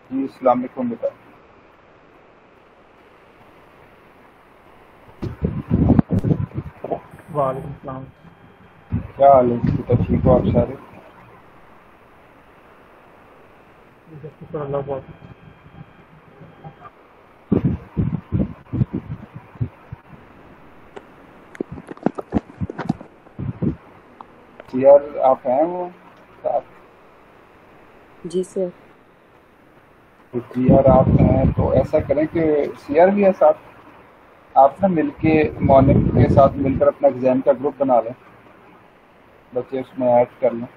जी अस्सलाम वालेकुम बेटा। वालेकुम सलाम। क्या हाल है बेटा, ठीक हो आप सारे? शुक्र अल्लाह बहुत। यार आप हैं वो साथ? जी सर। तो जी यार आप हैं तो ऐसा करें कि सीआर भी है साथ। आप ना मिलके मॉर्निंग के साथ मिलकर अपना एग्जाम का ग्रुप बना लें, बच्चे उसमें ऐड कर लें।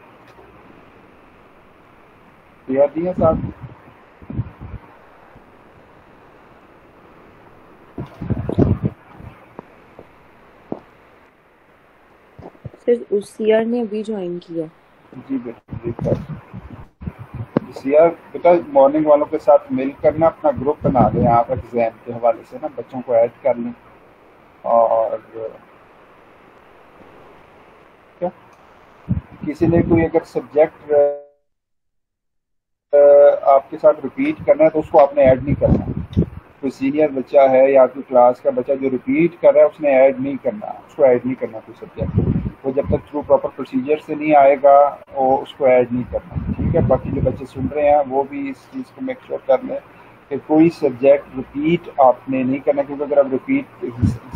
सीआर भी है साथ। सर उस सीआर ने अभी ज्वाइन किया। जी बेटा जी सर। सीआर बेटा मॉर्निंग वालों के साथ मिलकर ना अपना ग्रुप बना लें आप एग्जाम के हवाले से ना बच्चों को ऐड कर लें। और क्या किसी ने कोई अगर सब्जेक्ट आपके साथ रिपीट करना है तो उसको आपने ऐड नहीं करना। कोई सीनियर बच्चा है या आपकी क्लास का बच्चा जो रिपीट कर रहा है उसने ऐड नहीं करना, उसको ऐड नहीं करना कोई सब्जेक्ट। वो जब तक थ्रू प्रॉपर प्रोसीजर से नहीं आएगा वो उसको ऐड नहीं करना, ठीक है। बाकी जो बच्चे सुन रहे हैं वो भी इस चीज़ को मेक श्योर कर लें कि कोई सब्जेक्ट रिपीट आपने नहीं करना, क्योंकि अगर आप रिपीट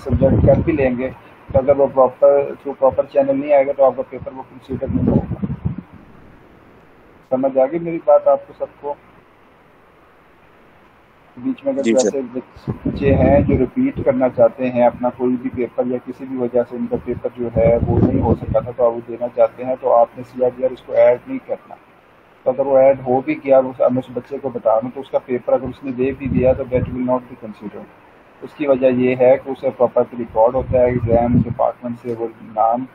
सब्जेक्ट कर भी लेंगे तो अगर वो प्रॉपर थ्रू प्रॉपर चैनल नहीं आएगा तो आपका पेपर वो कंसीडर नहीं होगा। समझ आ गई मेरी बात आपको सबको? बीच में अगर जी कोई सर। ऐसे बच्चे हैं जो रिपीट करना चाहते हैं अपना कोई भी पेपर या किसी भी वजह से उनका पेपर जो है वो नहीं हो सका था तो आप वो देना चाहते हैं तो आपने सीआरडीआर इसको ऐड नहीं करना। तो अगर वो ऐड हो भी गया मैं उस बच्चे को बता दूँ तो उसका पेपर अगर उसने दे भी दिया तो that will not be considered. उसकी वजह ये है कि उसे प्रॉपर रिकॉर्ड होता है एग्जाम डिपार्टमेंट से, वो नाम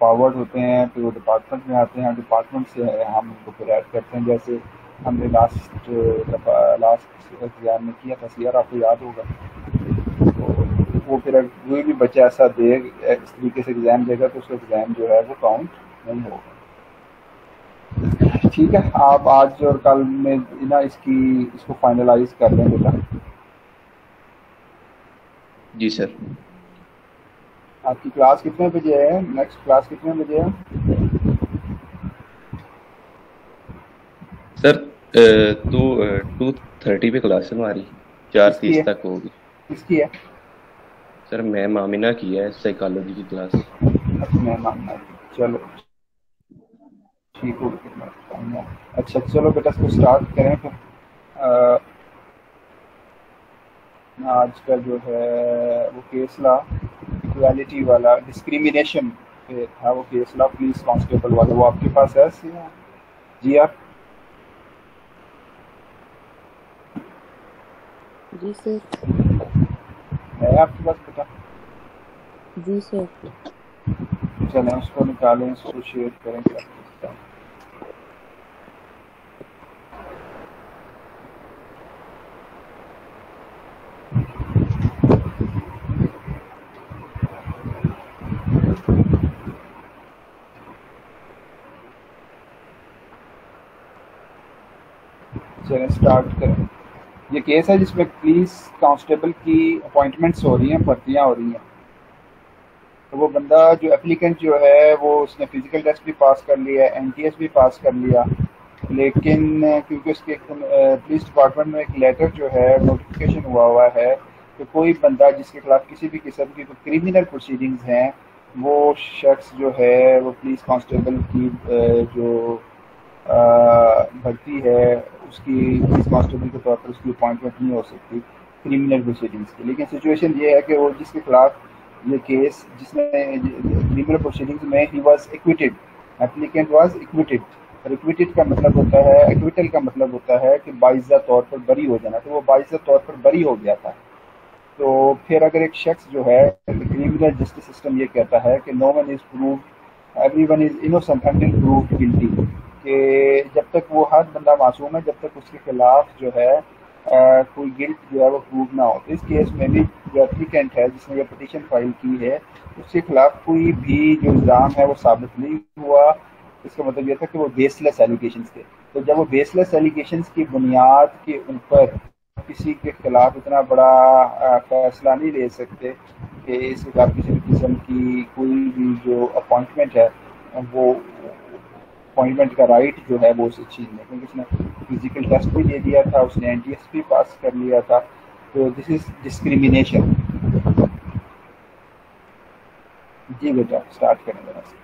फॉरवर्ड होते हैं फिर वो डिपार्टमेंट में आते हैं, डिपार्टमेंट से हम उनको फिर ऐड करते हैं। जैसे हमने लास्ट एग्जाम में किया था सीआर, आपको याद होगा। तो वो फिर अगर कोई भी बच्चा ऐसा दे इस तरीके से एग्जाम देगा तो उसका एग्जाम जो है वो काउंट नहीं होगा। ठीक है, आप आज और कल में ना इसको फाइनलाइज कर लें बेटा। जी सर। आपकी क्लास कितने बजे है? नेक्स्ट क्लास कितने बजे है? सर तो 2:30 पे क्लास है हमारी, किसकी 4:30 है? तक होगी। किसकी है? सर मैम आमिना की है, साइकोलॉजी की क्लास। अच्छा मैं मानना, चलो ठीक हो गया। अच्छा चलो बेटा इसको स्टार्ट करें फिर। अ, आज का जो है वो केस ला इक्वालिटी वाला डिस्क्रिमिनेशन पे था, वो केस ला पुलिस कांस्टेबल वाला, वो आपके पास है जी आप? जी सर। है आपके पास बेटा? जी सर। चलें उसको निकालें, इसको शेयर करें क्या। चलें स्टार्ट करें। ये केस है जिसमें पुलिस कांस्टेबल की अपॉइंटमेंट्स हो रही हैं, भर्तियां हो रही हैं। तो वो बंदा जो एप्लीकेंट जो है वो उसने फिजिकल टेस्ट भी पास कर लिया, एनटीएस भी पास कर लिया, लेकिन क्योंकि उसके पुलिस डिपार्टमेंट में एक लेटर जो है नोटिफिकेशन हुआ है कि कोई बंदा जिसके खिलाफ किसी भी किस्म की क्रिमिनल प्रोसीडिंग्स हैं वो शख्स जो है वो पुलिस कांस्टेबल की जो भर्ती है उसकी पुलिस कांस्टेबल के तौर पर उसकी अपॉइंटमेंट नहीं हो सकती क्रिमिनल प्रोसीडिंग्स की। लेकिन सिचुएशन ये है कि वो जिसके खिलाफ ये केस जिसमें क्रिमिनल प्रोसीडिंग्स में he was acquitted, applicant was acquitted. और एक्विटेड का मतलब होता है, एक्विटल का मतलब होता है कि बाइज्जत तौर पर बरी हो जाना, तो वो बाइज्जत तौर पर बरी हो गया था। तो फिर अगर एक शख्स जो है, क्रिमिनल जस्टिस सिस्टम ये कहता है कि no one is prove everyone is innocent until proved guilty, कि जब तक वो हर बंदा मासूम है जब तक उसके खिलाफ जो है कोई गिल्ट जो है वो प्रूव ना हो। तो इस केस में भी जो एप्लीकेंट है जिसने ये पिटीशन फाइल की है उसके खिलाफ कोई भी जो इल्ज़ाम है वो साबित नहीं हुआ। इसका मतलब ये था कि वो बेसलेस एलिगेशंस थे। तो जब वो बेसलेस एलिगेशंस की बुनियाद के ऊपर किसी के खिलाफ इतना बड़ा फैसला नहीं ले सकते कि इसके खिलाफ किसी भी किस्म की कोई भी जो अपॉइंटमेंट है वो अपॉइंटमेंट का राइट जो है वो उसे छीन लें, क्योंकि उसने फिजिकल टेस्ट भी दे दिया था, उसने एनटीएस भी पास कर लिया था। तो दिस इज डिस्क्रिमिनेशन। जी बेटा स्टार्ट करें जरा से।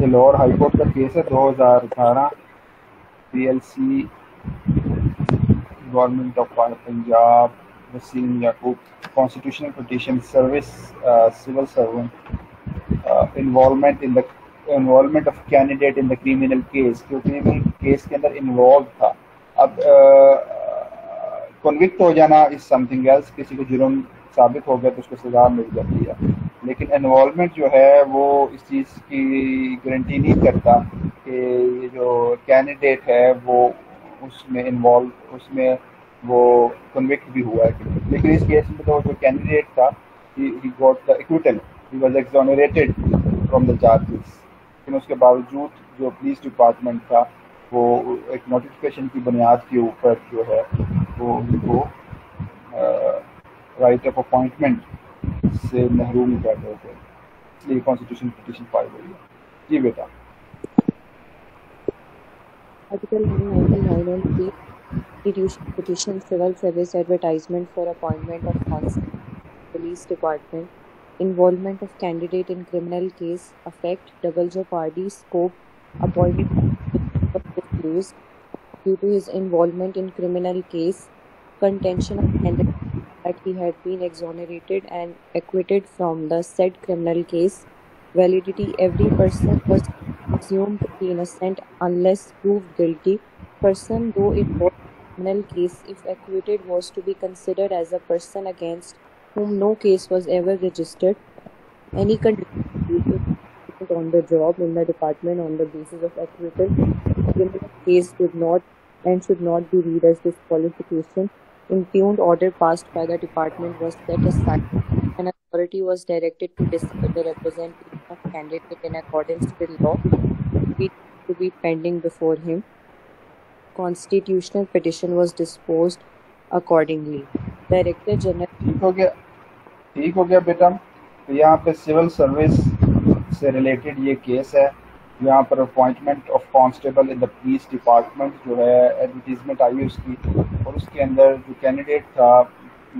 ये लाहौर हाई कोर्ट का केस है 2018 PLC government of Punjab Waseem Yaqoob constitutional petition service civil servant involvement of candidate in the criminal case, क्योंकि केस के अंदर इन्वॉल्व था। अब कन्विक्ट हो जाना इज समथिंग एल्स, किसी को जुर्म साबित हो गया तो उसको सजा मिल जाती है, लेकिन इन्वॉल्वमेंट जो है वो इस चीज़ की गारंटी नहीं करता कि जो कैंडिडेट है वो उसमें वो कन्विक्ट भी हुआ है। लेकिन इस केस में तो जो कैंडिडेट था he got the acquittal, he was exonerated from the charges, लेकिन उसके बावजूद जो पुलिस डिपार्टमेंट था वो एक नोटिफिकेशन की बुनियाद के ऊपर जो है वो उनको राइट ऑफ अपॉइंटमेंट से महरूम कर रहे थे, इसलिए कॉन्स्टिट्यूशन पिटीशन फाइल हुई है। जी बेटा। Article 199 and 3 Constitution petition civil service advertisement for appointment of constable, police department, involvement of candidate in criminal case, affect double jeopardy, scope, appointment of disclosed due to his involvement in criminal case, contention of candidate that he had been exonerated and acquitted from the said criminal case, validity. Every person was assumed to be innocent unless proved guilty. Person though involved in criminal case, if acquitted, was to be considered as a person against whom no case was ever registered. Any condition on the job in the department on the basis of acquittal, criminal case did not and should not be read as disqualification. Impugned order passed by the department was set aside. An authority was directed to decide the representation of candidate in accordance with law to be pending before him. Constitutional petition was disposed accordingly. Director General ठीक हो गया बेटा। तो यहाँ पे civil service से related ये case है। यहाँ पर appointment of constable in the police department जो है एडवर्टीजमेंट आई उसकी, और उसके अंदर जो कैंडिडेट था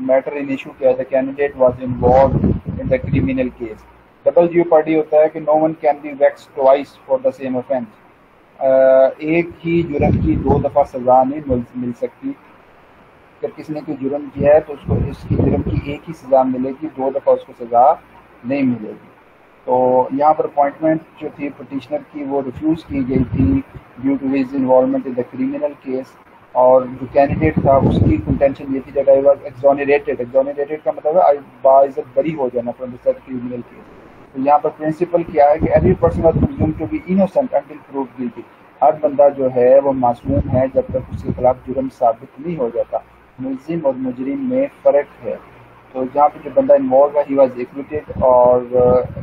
मैटर इन इशू किया था, candidate was involve in the criminal case. Double jeopardy होता है कि no one can be vexed twice for the same offence. एक ही जुर्म की दो दफ़ा सज़ा नहीं मिल सकती। अगर किसी ने कोई जुर्म किया है तो उसको इसकी जुर्म की एक ही सज़ा मिलेगी, दो दफ़ा उसको सज़ा नहीं मिलेगी। तो यहाँ पर अपॉइंटमेंट जो थी पिटिशनर की वो रिफ्यूज़ की गई थी due to his involvement in the criminal case, और जो कैंडिडेट था उसकी कंटेंशन ये थी दैट आई वाज एक्सोनरेटेड। एक्सोनरेटेड का मतलब है आई बाइज्जत बरी हो जाना from the said criminal case. तो यहाँ पर प्रिंसिपल क्या है कि every person was presumed to be innocent until proved guilty. हर बंदा जो है वो मासूम है जब तक उसके खिलाफ जुर्म साबित नहीं हो जाता। मुल्जिम और मुजरिम में फ़र्क है। तो जहाँ पे जो बंदा इन्वॉल्व है ही वाज एक्विटेड, और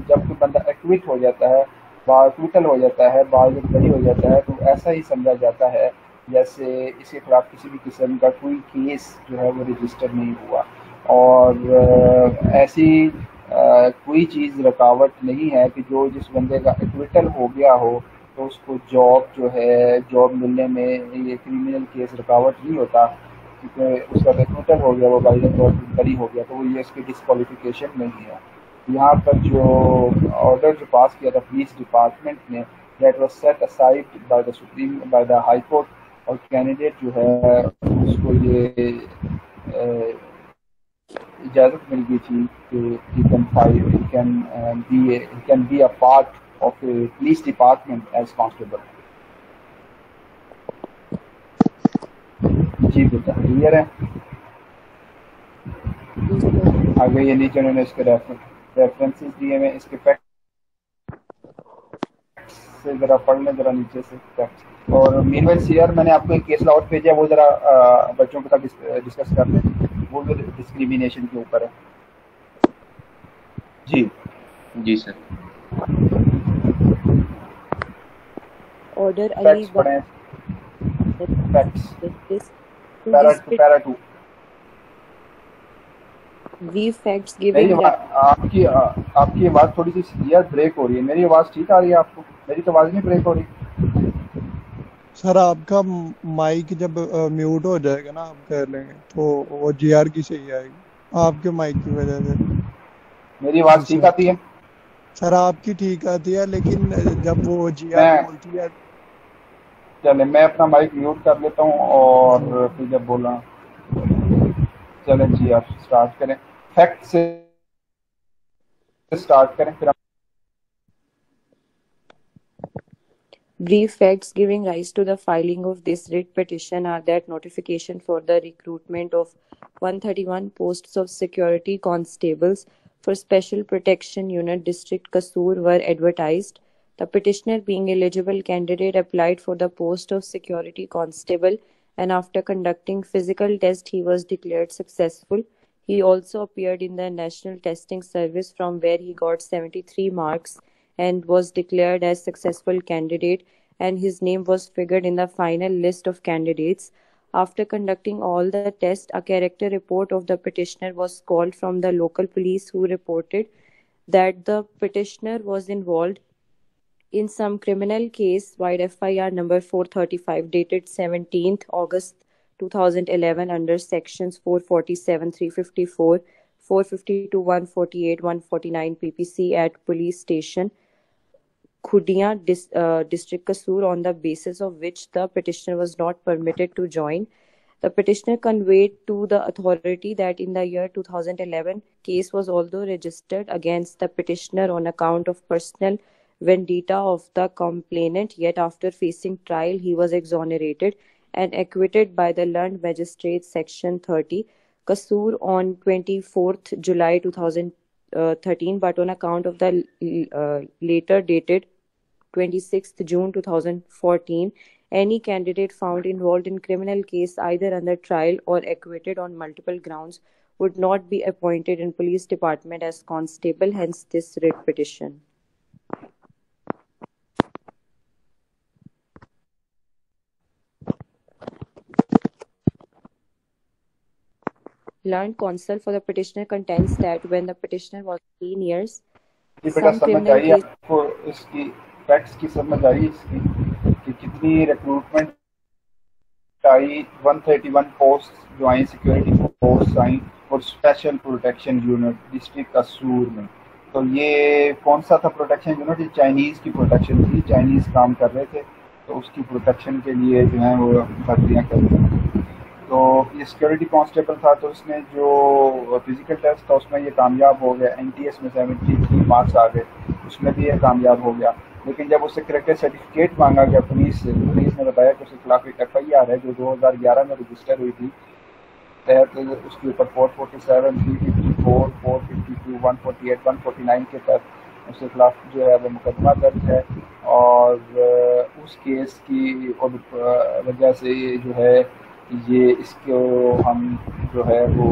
जब कोई बंदा एक्विट हो जाता है, एक्विटल हो जाता है, बाइज्जत बरी हो जाता है, तो ऐसा ही समझा जाता है जैसे इसके खिलाफ किसी भी किस्म का कोई केस जो है वो रजिस्टर नहीं हुआ। और ऐसी कोई चीज़ रुकावट नहीं है कि जो जिस बंदे का एक्विटल हो गया हो तो उसको जॉब जो है जॉब मिलने में ये क्रिमिनल केस रुकावट नहीं होता, क्योंकि उसका एक्विटल हो गया, वो बाइज्जत और बरी हो गया, तो वो ये इसकी डिस्क्वालिफिकेशन नहीं है। यहाँ पर जो ऑर्डर जो पास किया था पुलिस डिपार्टमेंट ने, that was set aside by the high court, और कैंडिडेट जो है उसको ये इजाज़त मिल गई थी कि he can be a part of a police department as constable। जी बेटा क्लियर है। आगे ये नीचे उन्होंने इसके रेफरेंसेस दिए हैं, इसके फैक्ट से ज़रा पढ़ लें, ज़रा नीचे से फैक्ट। और मीनवाइल सीआर मैंने आपको एक केस लॉट भेजा, वो ज़रा बच्चों के साथ डिस्कस कर लें, वो भी डिस्क्रिमिनेशन के ऊपर है। जी जी सर। order Ali फैक्ट्स पढ़ें, facts Justice to para this para 2। brief facts मेरी giving आपकी आपकी आवाज़ थोड़ी सी यार ब्रेक हो रही है। मेरी आवाज़ ठीक आ रही है आपको? मेरी तो आवाज़ नहीं ब्रेक हो रही। सर आपका माइक जब म्यूट हो जाएगा ना, आप कर लेंगे तो वो जीआर की सही आएगी, आपके माइक की वजह से। मेरी आवाज़ ठीक आती है? सर आपकी ठीक आती है, लेकिन जब वो जीआर बोलती है। चले मैं अपना माइक म्यूट कर लेता हूँ और फिर जब बोला चले जी आप स्टार्ट करें, फैक्ट से स्टार्ट करें फिर। Brief facts giving rise to the filing of this writ petition are that notification for the recruitment of 131 posts of security constables for Special Protection Unit District Kasur were advertised. The petitioner, being eligible candidate, applied for the post of security constable, and after conducting physical test he was declared successful. He also appeared in the National Testing Service, from where he got 73 marks and was declared as successful candidate, and his name was figured in the final list of candidates. After conducting all the tests, a character report of the petitioner was called from the local police, who reported that the petitioner was involved in some criminal case, wide FIR number 435 dated 17th August 2011 under sections 447, 354, 452, 148, 149 PPC at police station Khudiya, District Kasur, on the basis of which the petitioner was not permitted to join. The petitioner conveyed to the authority that in the year 2011, case was although registered against the petitioner on account of personal vendetta of the complainant, yet after facing trial he was exonerated and acquitted by the learned magistrate section 30 Kasur on 24th July 2013, but on account of the later dated 26th June 2014, any candidate found involved in criminal case either under trial or acquitted on multiple grounds would not be appointed in police department as constable, hence this writ petition. Learned counsel for the petitioner contends that when the petitioner was 18 years, some criminal case... आपको इसकी facts की समझ आई इसकी कि कितनी recruitment आई? 131 post जो आई, security post आई और special protection unit district कसूर में। तो ये कौन सा था प्रोटेक्शन यूनिट? ये चाइनीज़ की प्रोटेक्शन थी, चाइनीज़ काम कर रहे थे तो उसकी प्रोटेक्शन के लिए जो है वो भर्तियाँ कर रहे हैं। तो ये सिक्योरिटी कांस्टेबल था, तो इसने जो फिजिकल टेस्ट था उसमें ये कामयाब हो गया। NTS में 73 मार्क्स आ गए, उसमें भी ये कामयाब हो गया। लेकिन जब उससे करेक्टर सर्टिफिकेट मांगा गया पुलिस से, पुलिस ने बताया कि उसके खिलाफ एक FIR है जो 2011 में रजिस्टर हुई थी, तहत उसके ऊपर 447, 354, 452, 148, 149 के तहत उसके खिलाफ जो है वो मुकदमा दर्ज है। और उस केस की वजह से ये जो है ये इसको हम जो है वो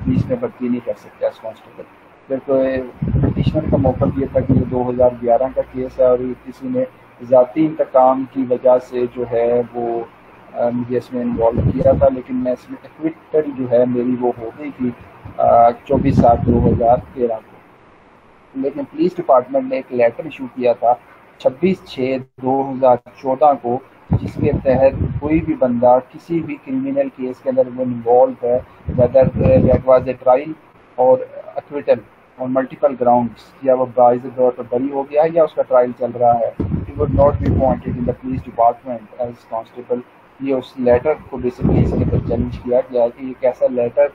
पुलिस में भर्ती नहीं कर सकते एज कांस्टेबल। फिर तो पिटिशनर का मौका ये था कि ये 2011 का केस है और किसी ने ज़ाती इंतकाम की वजह से जो है वो मुझे इसमें इन्वॉल्व किया था, लेकिन मैं इसमें एक्विटेड जो है मेरी वो हो गई थी 24/7/2013 को। लेकिन पुलिस डिपार्टमेंट ने एक लेटर इशू किया था 26/6/2014 को, जिसके तहत कोई भी बंदा किसी भी क्रिमिनल केस के अंदर वो इन्वॉल्व है, whether that was A trial और एक्विटल ऑन मल्टीपल ग्राउंड्स, या वो बाइज़ तौर पर बरी हो गया है या उसका ट्रायल चल रहा है, he would not be appointed in the police department as constable. ये उस लेटर को बेसिकली इसके ऊपर चैलेंज किया गया है कि एक ऐसा लेटर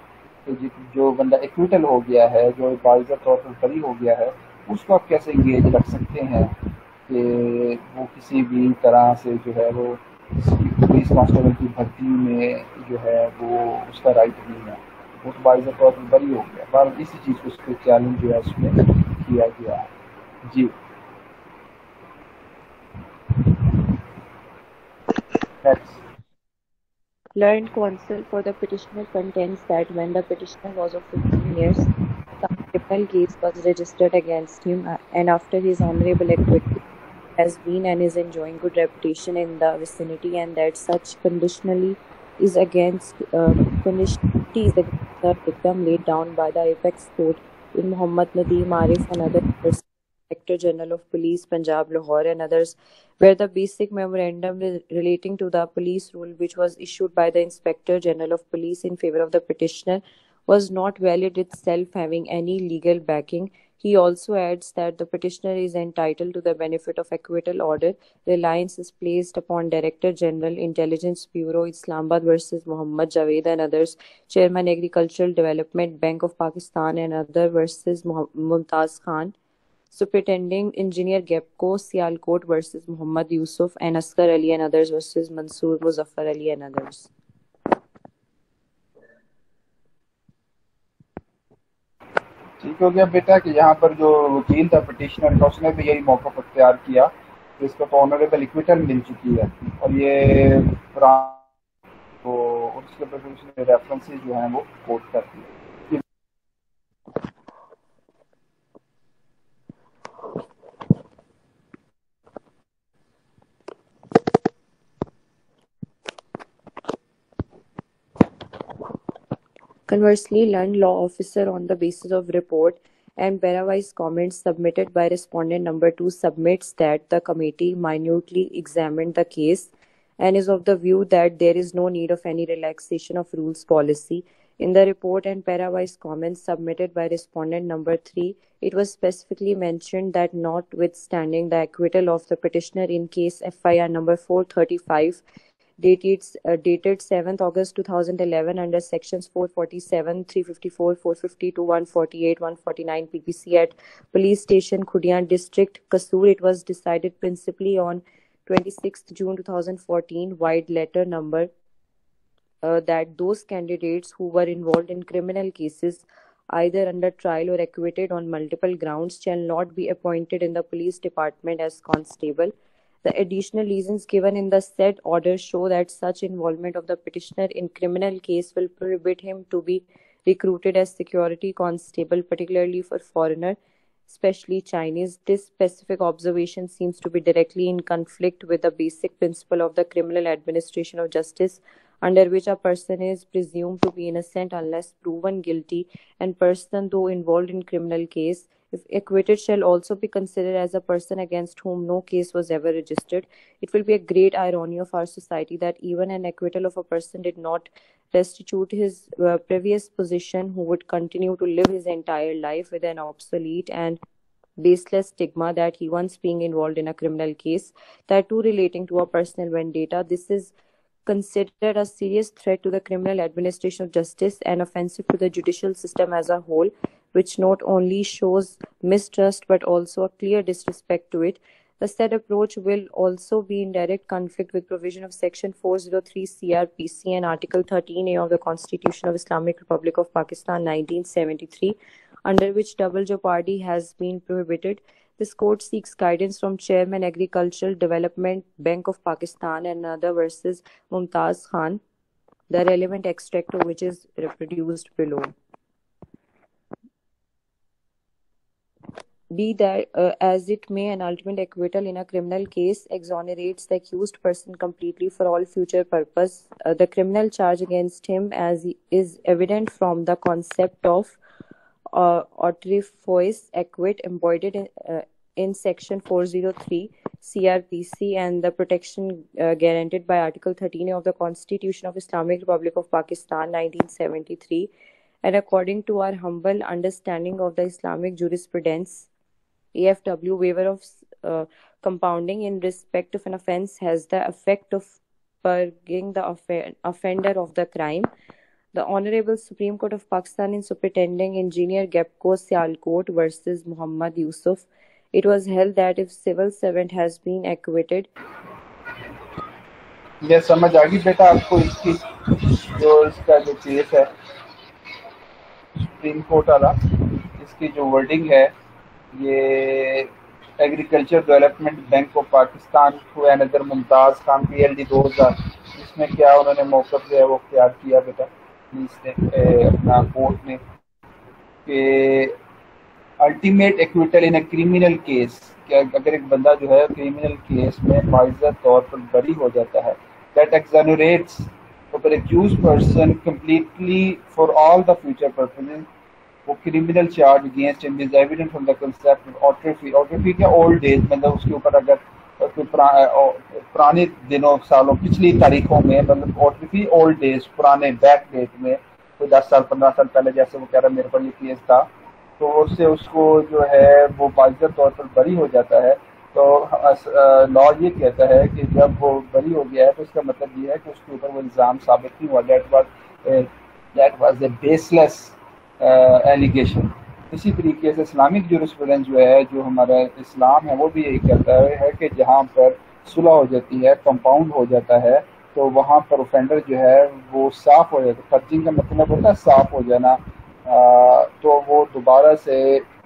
जो बंदा एक्विटल हो गया है, जो बाइज़ तौर पर बरी हो गया है, उसको आप कैसे इंगेज रख सकते हैं कि वो किसी भी तरह से जो है वो पुलिस कांस्टेबल की भर्ती में जो है वो उसका राइट नहीं है, वो तो बाइज़ तौर पर बरी हो गया। पर इसी चीज़ को उसको चैलेंज जो है उसमें किया गया है। जी next. Learned counsel for the petitioner contends that when the petitioner was of 15 years, some criminal case was registered against him, and after his honorable acquittal, has been and is enjoying good reputation in the vicinity, and that such conditionality is against the dictum laid down by the apex court in Muhammad Nadeem Arif and others, Inspector General of Police, Punjab, Lahore, and others, where the basic memorandum relating to the police rule, which was issued by the Inspector General of Police in favor of the petitioner, was not valid itself, having any legal backing. He also adds that the petitioner is entitled to the benefit of acquittal order. Reliance is placed upon Director General, Intelligence Bureau, Islamabad versus Muhammad Javed and others, Chairman Agricultural Development Bank of Pakistan and other versus Mumtaz Khan, Superintending Engineer GEPCO, Sialkot versus Muhammad Yusuf, and Asghar Ali and others versus Mansoor Muzaffar Ali and others. ठीक हो गया बेटा कि यहाँ पर जो वकील था पिटिशनर का उसने भी यही मौका अख्तियार किया, तो इसको तो ऑनरेबल इक्विटल मिल चुकी है और ये तो उसके ऊपर उसने रेफरेंसेस जो हैं वो कोट कर दिए। Conversely, learned law officer, on the basis of report and parawise comments submitted by respondent number 2, submits that the committee minutely examined the case and is of the view that there is no need of any relaxation of rules policy. In the report and parawise comments submitted by respondent number 3, it was specifically mentioned that notwithstanding the acquittal of the petitioner in case FIR number 435, dated 7th August 2011 under sections 447, 354, 452, 148, 149 PPC at Police Station Khudian District, Kasur, it was decided principally on 26th June 2014, wide letter number, that those candidates who were involved in criminal cases either under trial or acquitted on multiple grounds shall not be appointed in the police department as constable. The additional reasons given in the said order show that such involvement of the petitioner in criminal case will prohibit him to be recruited as security constable, particularly for foreigner, especially Chinese. This specific observation seems to be directly in conflict with the basic principle of the criminal administration of justice, under which a person is presumed to be innocent unless proven guilty, and person though involved in criminal case, if acquitted, shall also be considered as a person against whom no case was ever registered. It will be a great irony of our society that even an acquittal of a person did not restitute his previous position, who would continue to live his entire life with an obsolete and baseless stigma that he once being involved in a criminal case, that too relating to a personal vendetta. This is considered a serious threat to the criminal administration of justice and offensive to the judicial system as a whole, which not only shows mistrust but also a clear disrespect to it. The said approach will also be in direct conflict with provision of Section 403 CRPC and Article 13A of the Constitution of Islamic Republic of Pakistan 1973, under which double jeopardy has been prohibited. This court seeks guidance from Chairman Agricultural Development Bank of Pakistan and other versus Mumtaz Khan, the relevant extract of which is reproduced below. Be that as it may, an ultimate acquittal in a criminal case exonerates the accused person completely for all future purpose. The criminal charge against him, as is evident from the concept of autrefois acquit embodied in Section 403 CRPC and the protection guaranteed by Article 13 of the Constitution of Islamic Republic of Pakistan 1973, and according to our humble understanding of the Islamic jurisprudence, AFW, waiver of compounding in respect of an offence has the effect of purging the offender of the crime. The Honorable Supreme Court of Pakistan in Superintending Engineer GEPCO Sialkot versus Muhammad Yusuf, it was held that if civil servant has been acquitted. ये समझ आ गई बेटा आपको इसकी जो इसका जो case है सुप्रीम कोर्ट वाला, इसकी जो वर्डिंग है ये agriculture development bank of Pakistan को अनदर मुमताज़ खान PLD 2000, इसमें क्या उन्होंने मौक़िफ़ जो है वो इख्तियार किया बेटा इसने अपना कोर्ट ने कि ultimate acquittal in a criminal case, कि कि अगर एक बंदा जो है क्रिमिनल केस में बाइज़ा तौर पर बरी हो जाता है, that exonerates the accused person completely for all the future purposes. वो criminal charge against him is evident from the concept of autography के ओल्ड डेज, मतलब उसके ऊपर अगर कोई पुराने दिनों सालों पिछली तारीखों में, मतलब ऑटोग्राफी ओल्ड डेज पुराने बैक डेट में कोई 10 साल 15 साल पहले, जैसे वो कह रहा है मेरे पर ये केस था, तो उससे उसको जो है वो बाइज़ा तौर पर बरी हो जाता है। तो लॉ ये कहता है कि जब वो बरी हो गया है तो इसका मतलब ये है कि उसके ऊपर वो इल्ज़ाम साबित नहीं हुआ, that was a baseless allegation. इसी तरीके से इस्लामिक जुरिस्प्रूडेंस जो है, जो हमारा इस्लाम है, वो भी यही कहता है कि जहाँ पर सुलह हो जाती है, कंपाउंड हो जाता है, तो वहाँ पर ऑफेंडर जो है वो साफ हो जाता है। फर्जिंग का मतलब होता है साफ हो जाना, तो वो दोबारा से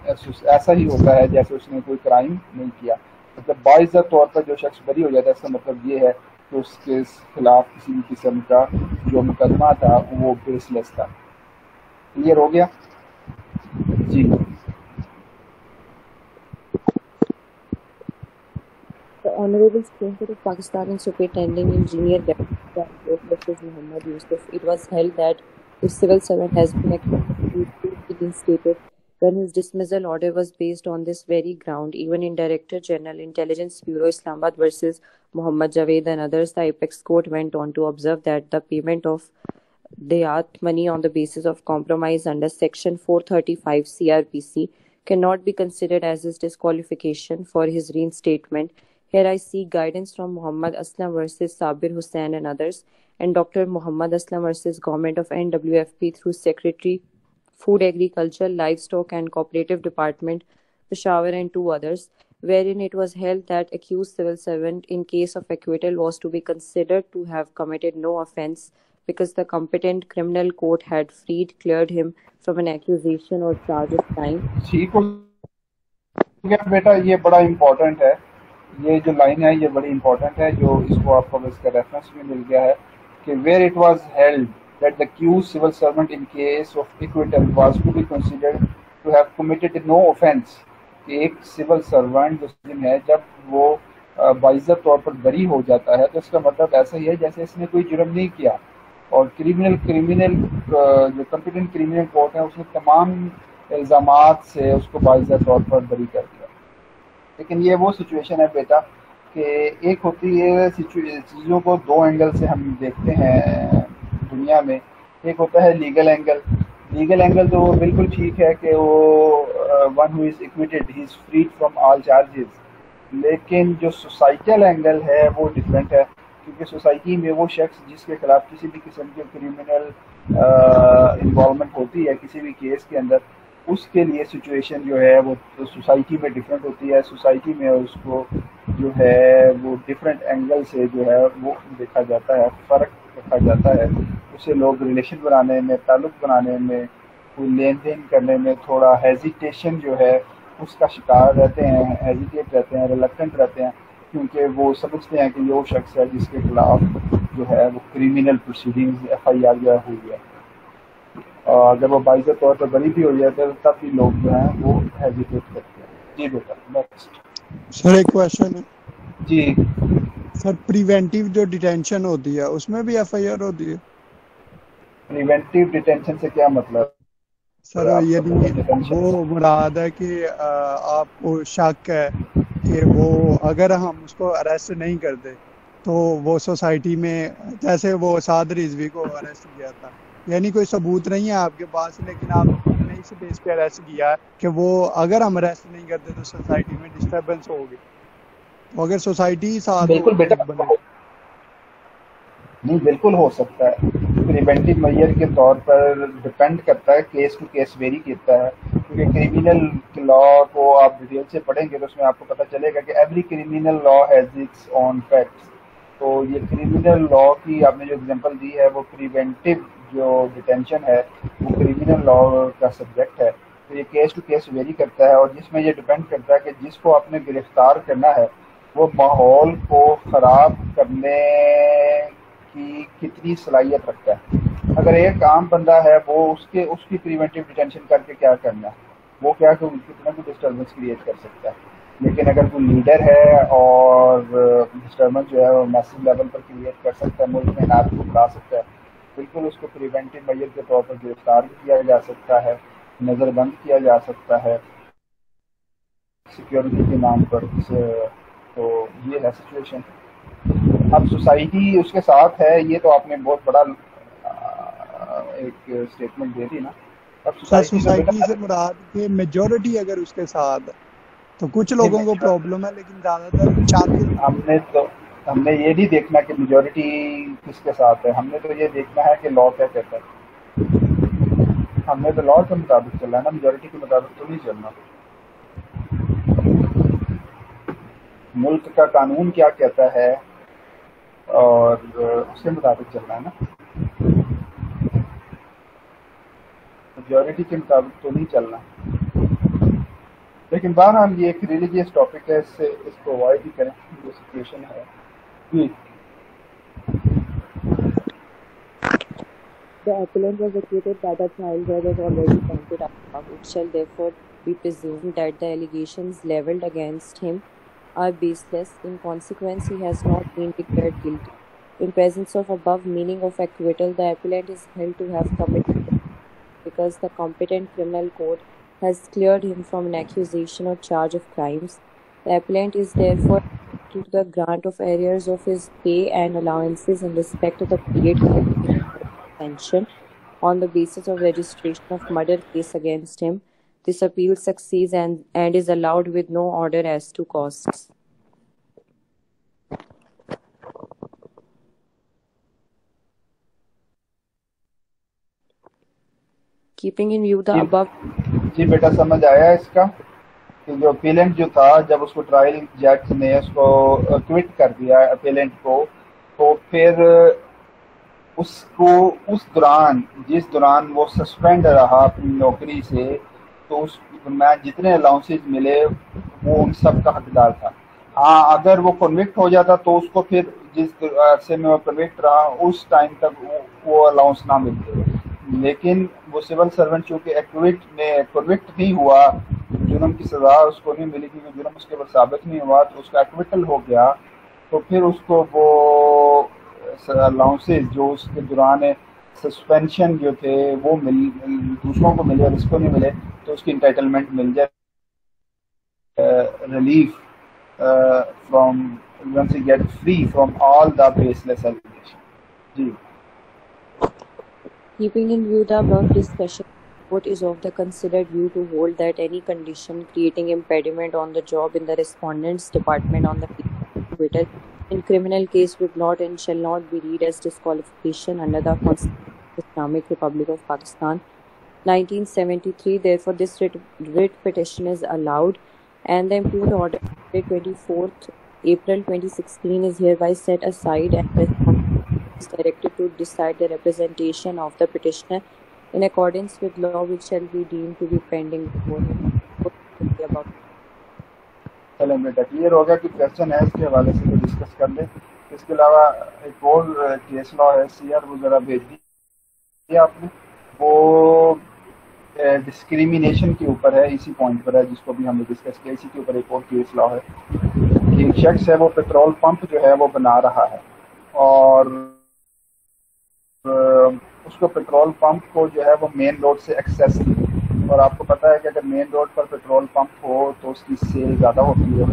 ऐसा ही होता है जैसे उसने कोई क्राइम नहीं किया। मतलब बाइज़ा तौर पर जो शख्स बरी हो जाता है, इसका मतलब ये है कि उसके खिलाफ किसी भी किस्म का जो मुकदमा था वो बेसलेस था। क्लियर हो गया जी? The Honorable Supreme Court of Pakistan in Superintending Engineer versus Muhammad Yusuf, it was held that if civil servant has been reinstated when his dismissal order was based on this very ground, even in Director General Intelligence Bureau Islamabad versus Muhammad Javed and others, the Apex Court went on to observe that the payment of Dayat money on the basis of compromise under Section 435 CRPC cannot be considered as his disqualification for his reinstatement. Here I seek guidance from Muhammad Aslam versus Sabir Hussain and others, and Dr. Muhammad Aslam versus Government of NWFP through Secretary, Food, Agriculture, Livestock and Cooperative Department, Peshawar and two others, wherein it was held that accused civil servant in case of acquittal was to be considered to have committed no offence because the competent criminal court had cleared him from an accusation or charge of crime. ठीक हो गया बेटा, ये बड़ा important है। ये जो line है ये बड़ी इम्पोर्टेंट है, जो इसको आपको इसका रेफरेंस भी मिल गया है कि where it was held that the accused civil servant in case of acquittal was to be considered to have committed no offence। कि एक सिविल सर्वेंट मुस्लिम है, जब वो बाइज़ा तौर पर बरी हो जाता है तो इसका मतलब ऐसा ही है जैसे इसने कोई जुर्म नहीं किया, और क्रिमिनल जो कॉम्पिटेंट क्रिमिनल कोर्ट है उसने तमाम इल्ज़ामात से उसको बाइज़ा तौर पर बरी कर दिया। लेकिन ये वो सिचुएशन है बेटा कि एक होती है चीज़ों को दो एंगल से हम देखते हैं दुनिया में। एक होता है लीगल एंगल तो बिल्कुल ठीक है कि वो one who is acquitted he is freed from all charges, लेकिन जो सोसाइटल एंगल है वो डिफरेंट है, क्योंकि सोसाइटी में वो शख्स जिसके खिलाफ किसी भी किस्म की क्रिमिनल इन्वॉल्वमेंट होती है किसी भी केस के अंदर, उसके लिए सिचुएशन जो है वो सोसाइटी में डिफरेंट होती है। सोसाइटी में उसको जो है वो डिफरेंट एंगल से जो है वो देखा जाता है, फ़र्क रखा जाता है। उसे लोग रिलेशन बनाने में, ताल्लुक़ बनाने में, कोई लेन देन करने में थोड़ा हेजिटेशन जो है उसका शिकार रहते हैं, हेजिटेट रहते हैं, रिलक्टेंट रहते हैं, क्योंकि वो समझते हैं कि ये वो शख्स है जिसके खिलाफ जो है वो क्रिमिनल प्रोसीडिंग्स FIR जो है हुई है। और जब वो बाइज़ा तौर पर बरी भी हो जाता है तब भी लोग जो हैं वो हेजिटेट करते हैं। जी बेटा नेक्स्ट। सर एक क्वेश्चन है जी सर, प्रिवेंटिव जो डिटेंशन होती है उसमें भी FIR होती है? प्रिवेंटिव डिटेंशन से क्या मतलब सर? यदि वो मुराद है कि आपको शक है कि वो अगर हम उसको अरेस्ट नहीं करते तो वो सोसाइटी में, जैसे वो साद रिजवी को अरेस्ट किया था, यानी कोई सबूत नहीं है आपके पास, लेकिन आपने इस बेस पे अरेस्ट किया कि वो अगर हम अरेस्ट नहीं करते तो सोसाइटी में डिस्टर्बेंस होगी, तो अगर सोसाइटी साथ बिल्कुल बेटा नहीं, बिल्कुल हो सकता है। प्रिवेंटिव मेजर के तौर पर डिपेंड करता है, केस टू केस वेरी करता है, क्योंकि क्रिमिनल लॉ को आप डिटेल से पढ़ेंगे तो उसमें आपको पता चलेगा कि every criminal law has its own facts. तो ये क्रिमिनल लॉ की आपने जो एग्जांपल दी है वो प्रिवेंटिव जो डिटेंशन है वो क्रिमिनल लॉ का सब्जेक्ट है, तो ये केस टू केस वेरी करता है, और जिसमें ये डिपेंड करता है कि जिसको आपने गिरफ्तार करना है वो माहौल को ख़राब करने की कितनी सलाहियत रखता है। अगर एक आम बंदा है वो उसकी प्रिवेंटिव डिटेंशन करके क्या करना है, वो क्या कितना भी डिस्टर्बेंस क्रिएट कर सकता है। लेकिन अगर कोई लीडर है और डिस्टर्बेंस जो है वो मैसिव लेवल पर क्रिएट कर सकता है, मुल्क में हाथ को बढ़ा सकता है, बिल्कुल उसको प्रिवेंटिव मेजर के तौर पर गिरफ्तार भी किया जा सकता है, नज़रबंद किया जा सकता है सिक्योरिटी के नाम पर। तो ये है सिचुएशन। अब सोसाइटी उसके साथ है, ये तो आपने बहुत बड़ा एक स्टेटमेंट दे दी ना। अब सोसाइटी से मुराद के मेजॉरिटी अगर उसके साथ, तो कुछ लोगों को प्रॉब्लम है, लेकिन ज्यादातर चाहते हमने ये नहीं देखना कि मेजॉरिटी किसके साथ है, हमने तो ये देखना है कि लॉ क्या कहता है। हमने तो लॉ के मुताबिक चलना है ना, मेजॉरिटी के मुताबिक तो नहीं चलना। मुल्क का कानून क्या कहता है और उसके मुताबिक चलना है ना, मेजॉरिटी के मुताबिक तो नहीं चलना। लेकिन बहरहाल ये एक रिलीजियस टॉपिक है, इसको अवॉइड ही करें जो सिचुएशन है। The appellant was acquitted by the trial judge as already pointed out. It shall therefore be presumed that the allegations levelled against him are baseless. In consequence, he has not been declared guilty. In presence of above meaning of acquittal, the appellant is held to have committed because the competent criminal court has cleared him from an accusation or charge of crimes. The appellant is therefore to the grant of arrears of his pay and allowances in respect of the period pension on the basis of registration of murder case against him. This appeal succeeds and is allowed with no order as to costs. Keeping in view the above. जी बेटा समझ आया इसका कि जो appellate जो था, जब उसको ट्रायल जज ने उसको क्विट कर दिया अपीलेंट को, तो फिर उसको उस दौरान जिस दौरान वो सस्पेंड रहा अपनी नौकरी से, तो उस दरम्यान जितने अलाउंसेज मिले वो उन सब का हकदार था। हाँ, अगर वो कन्विक्ट हो जाता तो उसको फिर जिस अरसे में वो कन्विक्ट रहा उस टाइम तक वो अलाउंस ना मिलते। लेकिन वो सिविल सर्वेंट चूँकि कन्विक्ट नहीं हुआ, जुर्म की सज़ा उसको नहीं मिली क्योंकि जुर्म उसके ऊपर साबित नहीं हुआ, तो उसका एक्विटल हो गया, तो फिर उसको वो अलाउंसेज जो उसके दौरान सस्पेंशन जो थे वो दूसरों को मिले और इसको नहीं मिले, तो उसकी इंटाइटलमेंट मिल जाए relief from once he gets free from all the baseless allegations. जी. Keeping in view the above discussion, court is of the considered view to hold that any condition creating impediment on the job in the respondent's department on the acquittal in criminal case would not and shall not be read as disqualification under the Constitution of the Islamic Republic of Pakistan 1973. Therefore, this writ petition is allowed, and the impugned order dated 24th April 2016 is hereby set aside and is directed to decide the representation of the petitioner in accordance with law which shall be deemed to be pending before him. चलें बेटा, clear हो गया कि question है, इसके हवाले से तो डिस्कस कर लें। इसके अलावा एक और केस लॉ है सीआर, वो ज़रा भेज दिया आपने, वो डिस्क्रिमिनेशन के ऊपर है, इसी पॉइंट पर है जिसको भी हमने डिस्कस किया। इसी के ऊपर एक और केस लॉ है कि एक शख्स है वो पेट्रोल पंप जो है वो बना रहा है और उसको पेट्रोल पंप को जो है वो मेन रोड से एक्सेस नहीं, और आपको पता है कि अगर मेन रोड पर पेट्रोल पंप हो तो उसकी सेल ज़्यादा होती है।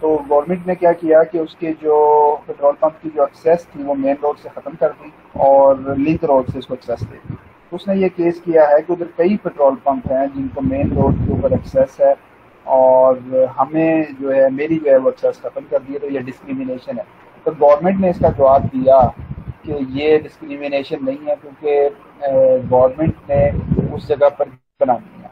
तो गवर्नमेंट ने क्या किया कि उसके जो पेट्रोल पंप की जो एक्सेस थी वो मेन रोड से ख़त्म कर दी और लिंक रोड से उसको एक्सेस दे दी। तो उसने ये केस किया है कि उधर कई पेट्रोल पंप हैं जिनको मेन रोड के ऊपर एक्सेस है और हमें जो है मेरी जो है वो एक्सेस ख़त्म कर दिया, तो ये डिस्क्रिमिनेशन है। तो गवर्नमेंट ने इसका जवाब दिया कि ये डिस्क्रिमिनेशन नहीं है, क्योंकि गवर्नमेंट ने उस जगह पर बना दिया,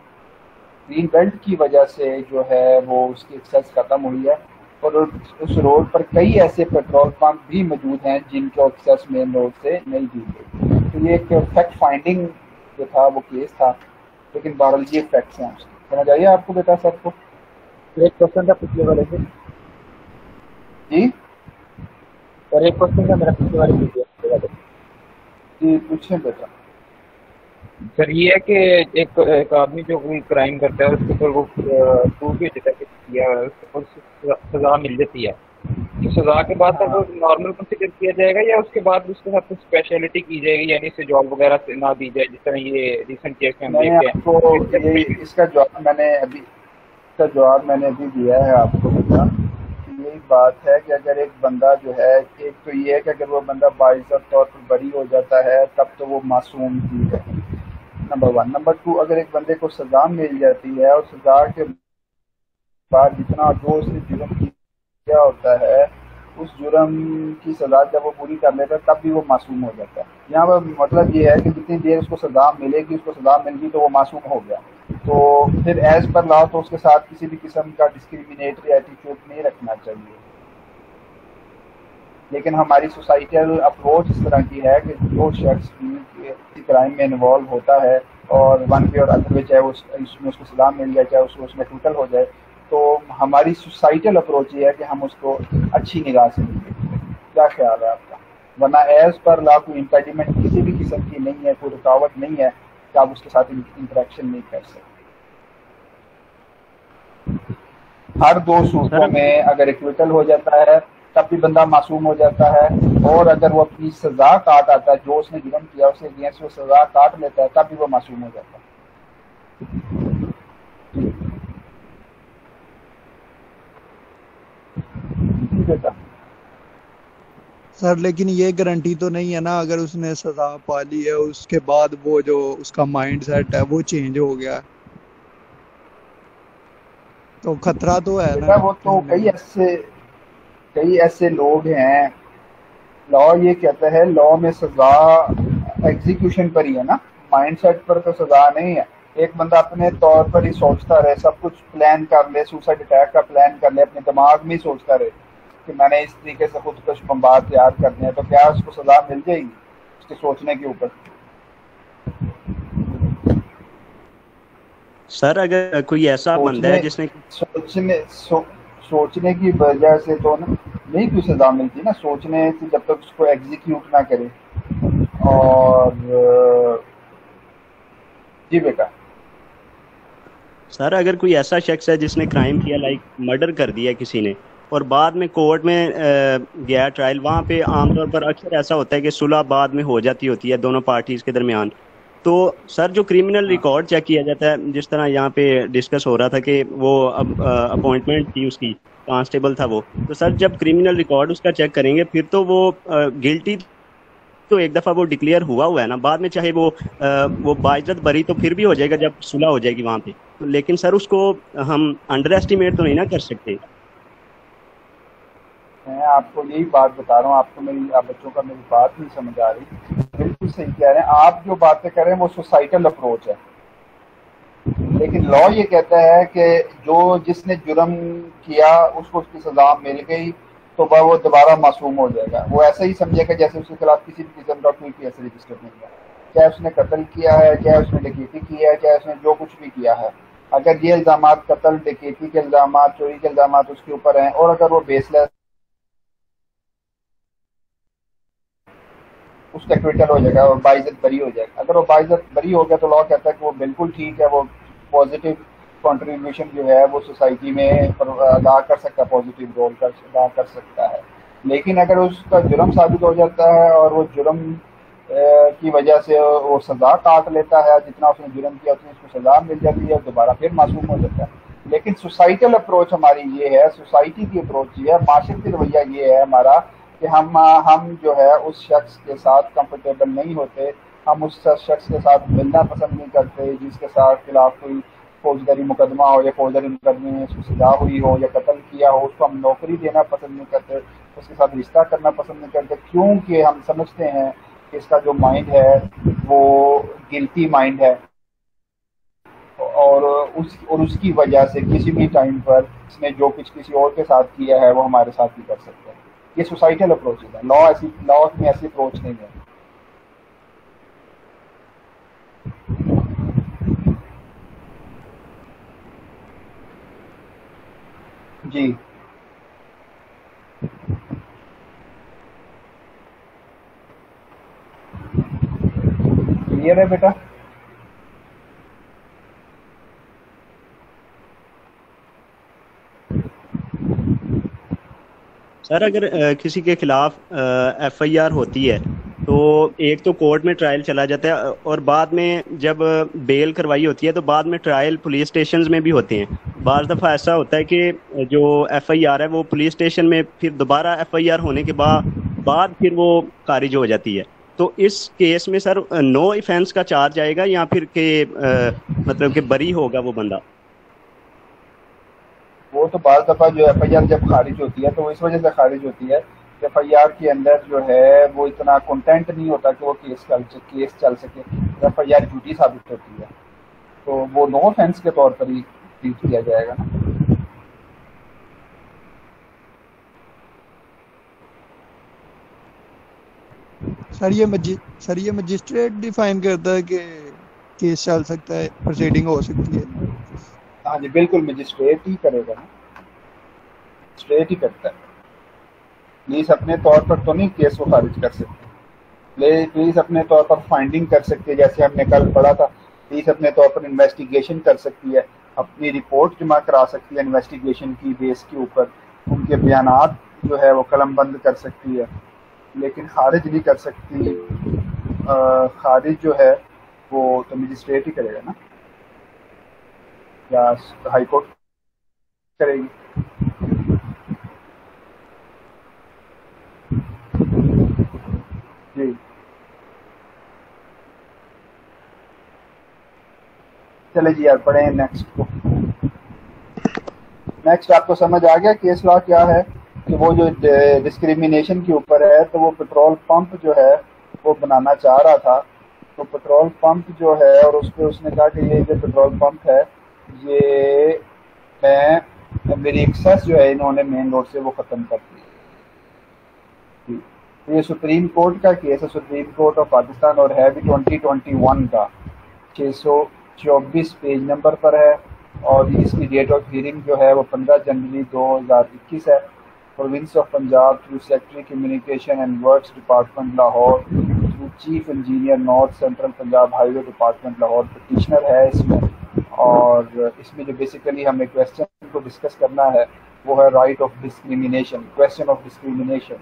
ग्रीन बेल्ट की वजह से जो है वो उसकी एक्सेस ख़त्म हुई है और उस रोड पर कई ऐसे पेट्रोल पंप भी मौजूद हैं जिनके एक्सेस मेन रोड से नहीं दी गई। तो ये एक फैक्ट फाइंडिंग जो था वो केस था, लेकिन बहरहाल ये फैक्ट्स हैं उसके। समझ आइए आपको बेटा सबको? एक क्वेश्चन था पिछले वाले से जी, और एक क्वेश्चन था मेरा पिछले वाले से जी पूछें बेटा। सर ये है कि एक एक आदमी जो कोई क्राइम करता है उसके ऊपर वो प्रूव भी हो जाता है कि किया है, उसको सजा मिल जाती है। तो सजा के बाद तक वो हाँ नॉर्मल कंसिडर किया जाएगा या उसके बाद उसके साथ कुछ स्पेशलिटी की जाएगी, यानी इसे जॉब वगैरह से ना दी जाए, जिस तरह ये रिसेंट केस में हम मैंने देखते आपको हैं। ये इसका जवाब मैंने अभी दिया है आपको बेटा। यही बात है कि अगर एक बंदा जो है, एक तो ये है कि अगर वो बंदा बाइज्जत तौर पर बरी हो जाता है तब तो वो मासूम ही है, नंबर वन। नंबर टू, अगर एक बंदे को सजा मिल जाती है और सजा के बाद जितना जो उसने जुर्म किया होता है उस जुर्म की सजा जब वो पूरी कर लेता है तब भी वो मासूम हो जाता है। यहाँ पर मतलब ये है कि जितनी देर उसको सजा मिलेगी, उसको सजा मिल गई तो वो मासूम हो गया। तो फिर एज पर लॉ तो उसके साथ किसी भी किस्म का डिस्क्रिमिनेटरी एटीट्यूड नहीं रखना चाहिए। लेकिन हमारी सोसाइटल अप्रोच इस तरह की है कि जो शख्स भी क्राइम में इन्वॉल्व होता है और वन वे और अदर वे, चाहे उसमें उसको सजा मिल जाए चाहे उसको उसमें टूटल हो जाए, तो हमारी सोसाइटल अप्रोच ये है कि हम उसको अच्छी निगाह से देखें। क्या ख्याल है आपका? वरना एज पर लॉ कोई इम्पेडिमेंट किसी भी किस्म की नहीं है, कोई रुकावट नहीं है कि आप उसके साथ इंटरेक्शन नहीं कर सकते। हर दो सूरतों में अगर एक्विटल हो जाता है तब भी बंदा मासूम हो जाता है, और अगर वो अपनी सजा काट आता है, जो उसने जुर्म किया उसके अगेंस्ट वो सजा काट लेता है, तब भी वो मासूम हो जाता है। जी बेटा। सर लेकिन ये गारंटी तो नहीं है ना, अगर उसने सजा पा ली है उसके बाद वो जो उसका माइंड सेट है वो चेंज हो गया है, तो खतरा तो है ना बेटा वो तो होने का। कई ऐसे लोग हैं, लॉ ये कहता है, लॉ में सजा एग्जीक्यूशन पर ही है ना, माइंडसेट पर तो सजा नहीं है। एक बंदा अपने तौर पर ही सोचता रहे, सब कुछ प्लान कर ले, सुसाइड अटैक का प्लान कर ले, अपने दिमाग में ही सोचता रहे कि मैंने इस तरीके से खुदकुश बम्बार तैयार करने हैं, तो क्या उसको सजा मिल जाएगी उसके सोचने के ऊपर? सर अगर कोई ऐसा बंदा है जिसने सोचने की वजह से तो नहीं कोई सजा मिलती ना, सोचने से जब तक उसको एग्जीक्यूट ना करे। और जी बेटा। सर अगर कोई ऐसा शख्स है जिसने क्राइम किया, लाइक मर्डर कर दिया किसी ने, और बाद में कोर्ट में गया ट्रायल, वहाँ पे आमतौर पर अक्सर ऐसा होता है कि सुलह बाद में हो जाती होती है दोनों पार्टीज के दरमियान। तो सर जो क्रिमिनल रिकॉर्ड चेक किया जाता है, जिस तरह यहाँ पे डिस्कस हो रहा था कि वो अपॉइंटमेंट थी उसकी, कांस्टेबल था वो, तो सर जब क्रिमिनल रिकॉर्ड उसका चेक करेंगे फिर तो वो गिल्टी तो एक दफा वो डिक्लेयर हुआ है ना, बाद में चाहे वो बाइज्जत बरी तो फिर भी हो जाएगा जब सुलह हो जाएगी वहाँ पे। तो लेकिन सर उसको हम अंडर एस्टिमेट तो नहीं ना कर सकते। मैं आपको यही बात बता रहा हूँ, आप बच्चों का मेरी बात नहीं समझ आ रही। बिल्कुल सही कह रहे हैं आप, जो बातें कर रहे हैं वो सोसाइटल अप्रोच है, लेकिन लॉ ये कहता है कि जो जिसने जुर्म किया उसको उसकी सजा मिल गई तो वह वो दोबारा मासूम हो जाएगा। वो ऐसा ही समझेगा जैसे उसके खिलाफ किसी भी किस्म का कोई केस रजिस्टर नहीं है, चाहे उसने कत्ल किया है, चाहे उसने डकैती किया है, चाहे उसने जो कुछ भी किया है। अगर ये इल्जाम कत्ल, डकैती के इल्जाम, चोरी के इल्जाम उसके ऊपर हैं और अगर वो बेसलेस, उसका एक्विटल हो जाएगा और बाइज्जत बरी हो जाएगा। अगर वो बाइज्जत बरी हो गया तो लॉ कहता है कि वो बिल्कुल ठीक है, वो पॉजिटिव कंट्रीब्यूशन जो है वो सोसाइटी में अदा कर सकता है, पॉजिटिव रोल अदा कर सकता है। लेकिन अगर उसका जुर्म साबित हो जाता है और वो जुर्म की वजह से वो सजा काट लेता है, जितना उसने जुर्म किया उतनी उसको सजा मिल जाती है, दोबारा फिर मासूम हो जाता है। लेकिन सोसाइटल अप्रोच हमारी ये है, सोसाइटी की अप्रोच ये है, माशरती रवैया ये है हमारा कि हम जो है उस शख्स के साथ कंफर्टेबल नहीं होते, हम उस शख्स के साथ मिलना पसंद नहीं करते जिसके साथ खिलाफ कोई फौजदारी मुकदमा हो या फौजदारी मुकदमे में उसको सजा हुई हो या कत्ल किया हो, उसको हम नौकरी देना पसंद नहीं करते, उसके साथ रिश्ता करना पसंद नहीं करते, क्योंकि हम समझते हैं कि इसका जो माइंड है वो गिल्टी माइंड है और उसकी वजह से किसी भी टाइम पर इसने जो कुछ किसी और के साथ किया है वो हमारे साथ भी कर सकता है। ये सोसाइटल अप्रोच है, लॉ में ऐसी अप्रोच नहीं है। जी क्लियर है बेटा? सर अगर किसी के खिलाफ एफआईआर होती है तो एक तो कोर्ट में ट्रायल चला जाता है और बाद में जब बेल करवाई होती है तो बाद में ट्रायल पुलिस स्टेशंस में भी होते हैं। बाज़ दफ़ा ऐसा होता है कि जो एफआईआर है वो पुलिस स्टेशन में फिर दोबारा एफआईआर होने के बाद फिर वो खारिज हो जाती है। तो इस केस में सर नो ऑफेंस का चार्ज आएगा या फिर के मतलब कि बरी होगा वो बंदा? वो तो बाज़ दफ़ा जो एफआईआर जब खारिज होती है तो वो इस वजह से खारिज होती है कि एफआईआर के अंदर जो है वो इतना कंटेंट नहीं होता कि वो केस चल सके। एफआईआर झूठी साबित होती है तो वो नो ऑफेंस के तौर पर ही ट्रीट किया जाएगा ना। सर ये मजिस्ट्रेट डिफाइन करता है कि केस चल सकता है, प्रोसीडिंग हो सकती है। हाँ जी बिल्कुल, मजिस्ट्रेट ही करेगा ना, मजिस्ट्रेट ही करता है। पुलिस अपने तौर पर तो नहीं केस को खारिज कर सकती, पुलिस अपने तौर पर फाइंडिंग कर सकती है, जैसे हमने कल पढ़ा था। पुलिस अपने तौर पर इन्वेस्टिगेशन कर सकती है, अपनी रिपोर्ट जमा करा सकती है इन्वेस्टिगेशन की बेस के ऊपर, उनके बयानात जो है वो कलमबंद कर सकती है, लेकिन खारिज नहीं कर सकती। खारिज जो है वो तो मजिस्ट्रेट ही करेगा ना, या हाई कोर्ट करेगी। जी चले जी यार, पढ़े नेक्स्ट को। नेक्स्ट आपको समझ आ गया केस लॉ क्या है कि वो जो डिस्क्रिमिनेशन के ऊपर है, तो वो पेट्रोल पंप जो है वो बनाना चाह रहा था। तो पेट्रोल पंप जो है और उस पर उसने कहा कि ये जो पेट्रोल पंप है ये मेरी एक्सेस जो है इन्होंने मेन रोड से वो ख़त्म कर दी। तो ये सुप्रीम कोर्ट का केस है, सुप्रीम कोर्ट ऑफ पाकिस्तान, और है भी 2021 का, 624 पेज नंबर पर है। और इसकी डेट ऑफ हियरिंग जो है वो 15 जनवरी 2021 है। Province of Punjab through secretary communication and works department Lahore through chief engineer north central Punjab highway department Lahore petitioner है इसमें। और इसमें जो बेसिकली हमें क्वेश्चन को डिस्कस करना है वो है right of discrimination, question of discrimination.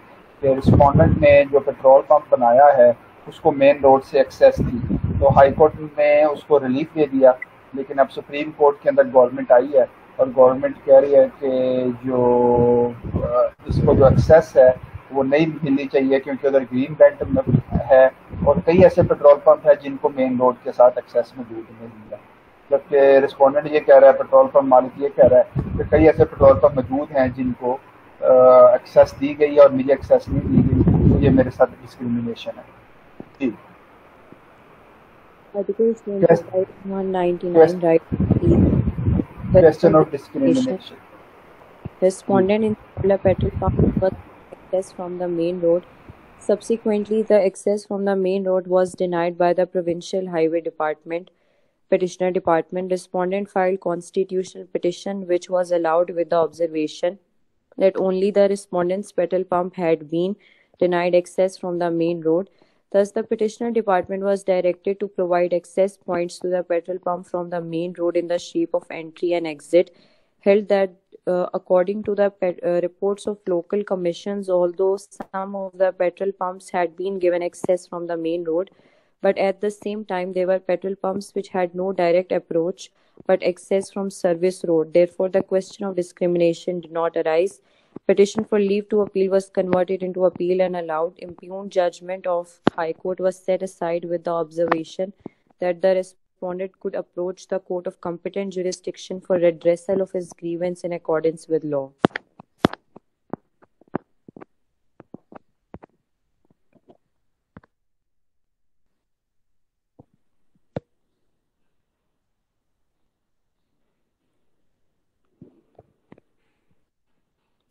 कि रिस्पोंडेंट ने जो पेट्रोल पंप बनाया है उसको मेन रोड से एक्सेस थी, तो हाई कोर्ट ने उसको रिलीफ दे दिया। लेकिन अब सुप्रीम कोर्ट के अंदर गवर्नमेंट आई है और गवर्नमेंट कह रही है कि जो इसको जो एक्सेस है वो नहीं मिलनी चाहिए, क्योंकि उधर ग्रीन बेल्ट है और कई ऐसे पेट्रोल पंप है जिनको मेन रोड के साथ एक्सेस मौजूद नहीं मिला। जबकि रिस्पोंडेंट ये कह रहा है, पेट्रोल पंप मालिक ये कह रहा है कि कई ऐसे पेट्रोल पंप मौजूद हैं जिनको एक्सेस दी गई है और मुझे एक्सेस नहीं दी गई, तो ये मेरे साथ डिस्क्रिमिनेशन है। जी Article 199 right question of discrimination. Respondent in the petrol pump was access from the main road. Subsequently, the access from the main road was denied by the Provincial Highway Department, Petitioner Department. Respondent filed constitutional petition which was allowed with the observation that only the respondent's petrol pump had been denied access from the main road. Thus, the petitioner department was directed to provide access points to the petrol pump from the main road in the shape of entry and exit. Held that, according to the reports of local commissions, although some of the petrol pumps had been given access from the main road, but at the same time there were petrol pumps which had no direct approach but access from service road. Therefore, the question of discrimination did not arise. Petition for leave to appeal was converted into appeal and allowed. Impugned judgment of High Court was set aside with the observation that the respondent could approach the court of competent jurisdiction for redressal of his grievance in accordance with law.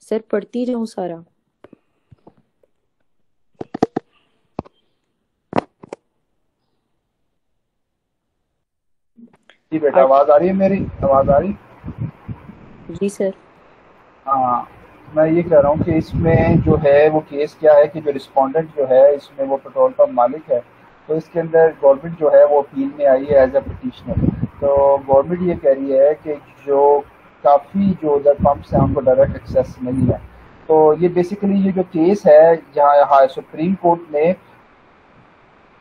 Sir पढ़ती रहूं सारा? जी बेटा, आवाज आ रही है मेरी? आवाज आ रही? जी सर। हाँ, मैं ये कह रहा हूँ कि इसमें जो है वो केस क्या है कि जो रिस्पोंडेंट जो है इसमें वो पेट्रोल पंप मालिक है, तो इसके अंदर गवर्नमेंट जो है वो अपील में आई है एज ए पिटिशनर। तो गवर्नमेंट ये कह रही है कि जो काफ़ी जो उधर पंप्स हैं उनको डायरेक्ट एक्सेस नहीं है, तो ये बेसिकली ये जो केस है जहाँ सुप्रीम कोर्ट ने,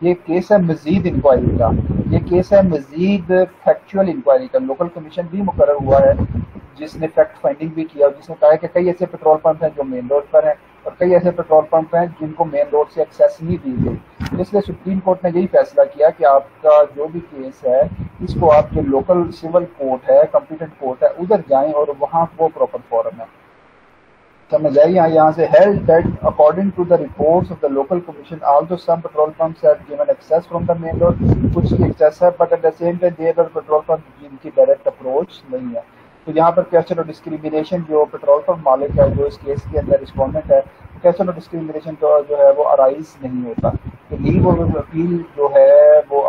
ये केस है मजीद इंक्वायरी का, ये केस है मजीद फैक्चुअल इंक्वायरी का। लोकल कमीशन भी मुकर्रर हुआ है जिसने फैक्ट फाइंडिंग भी किया और जिसने कहा है कि कई ऐसे पेट्रोल पंप हैं जो मेन रोड पर हैं और कई ऐसे पेट्रोल पंप हैं जिनको मेन रोड से एक्सेस नहीं दी गई। इसलिए सुप्रीम कोर्ट ने यही फैसला किया कि आपका जो भी केस है इसको आप जो लोकल सिविल कोर्ट है, कॉम्पिटेंट कोर्ट है, उधर जाएं और वहाँ वो प्रॉपर फॉरम है। समझ आई? यहाँ से held that according to the reports of the local commission, although some petrol pumps have given access from the main road, कुछ की access है, but at the same time there are petrol pumps जिनकी direct approach नहीं है। तो यहाँ पर question of discrimination जो पेट्रोल पंप मालिक है, जो इस केस के अंदर रिस्पोंडेंट है, क्वेश्चन ऑफ डिस्क्रिमिनेशन तो जो है वो अराइज नहीं होता। तो लीव ऑफ अपील जो है वो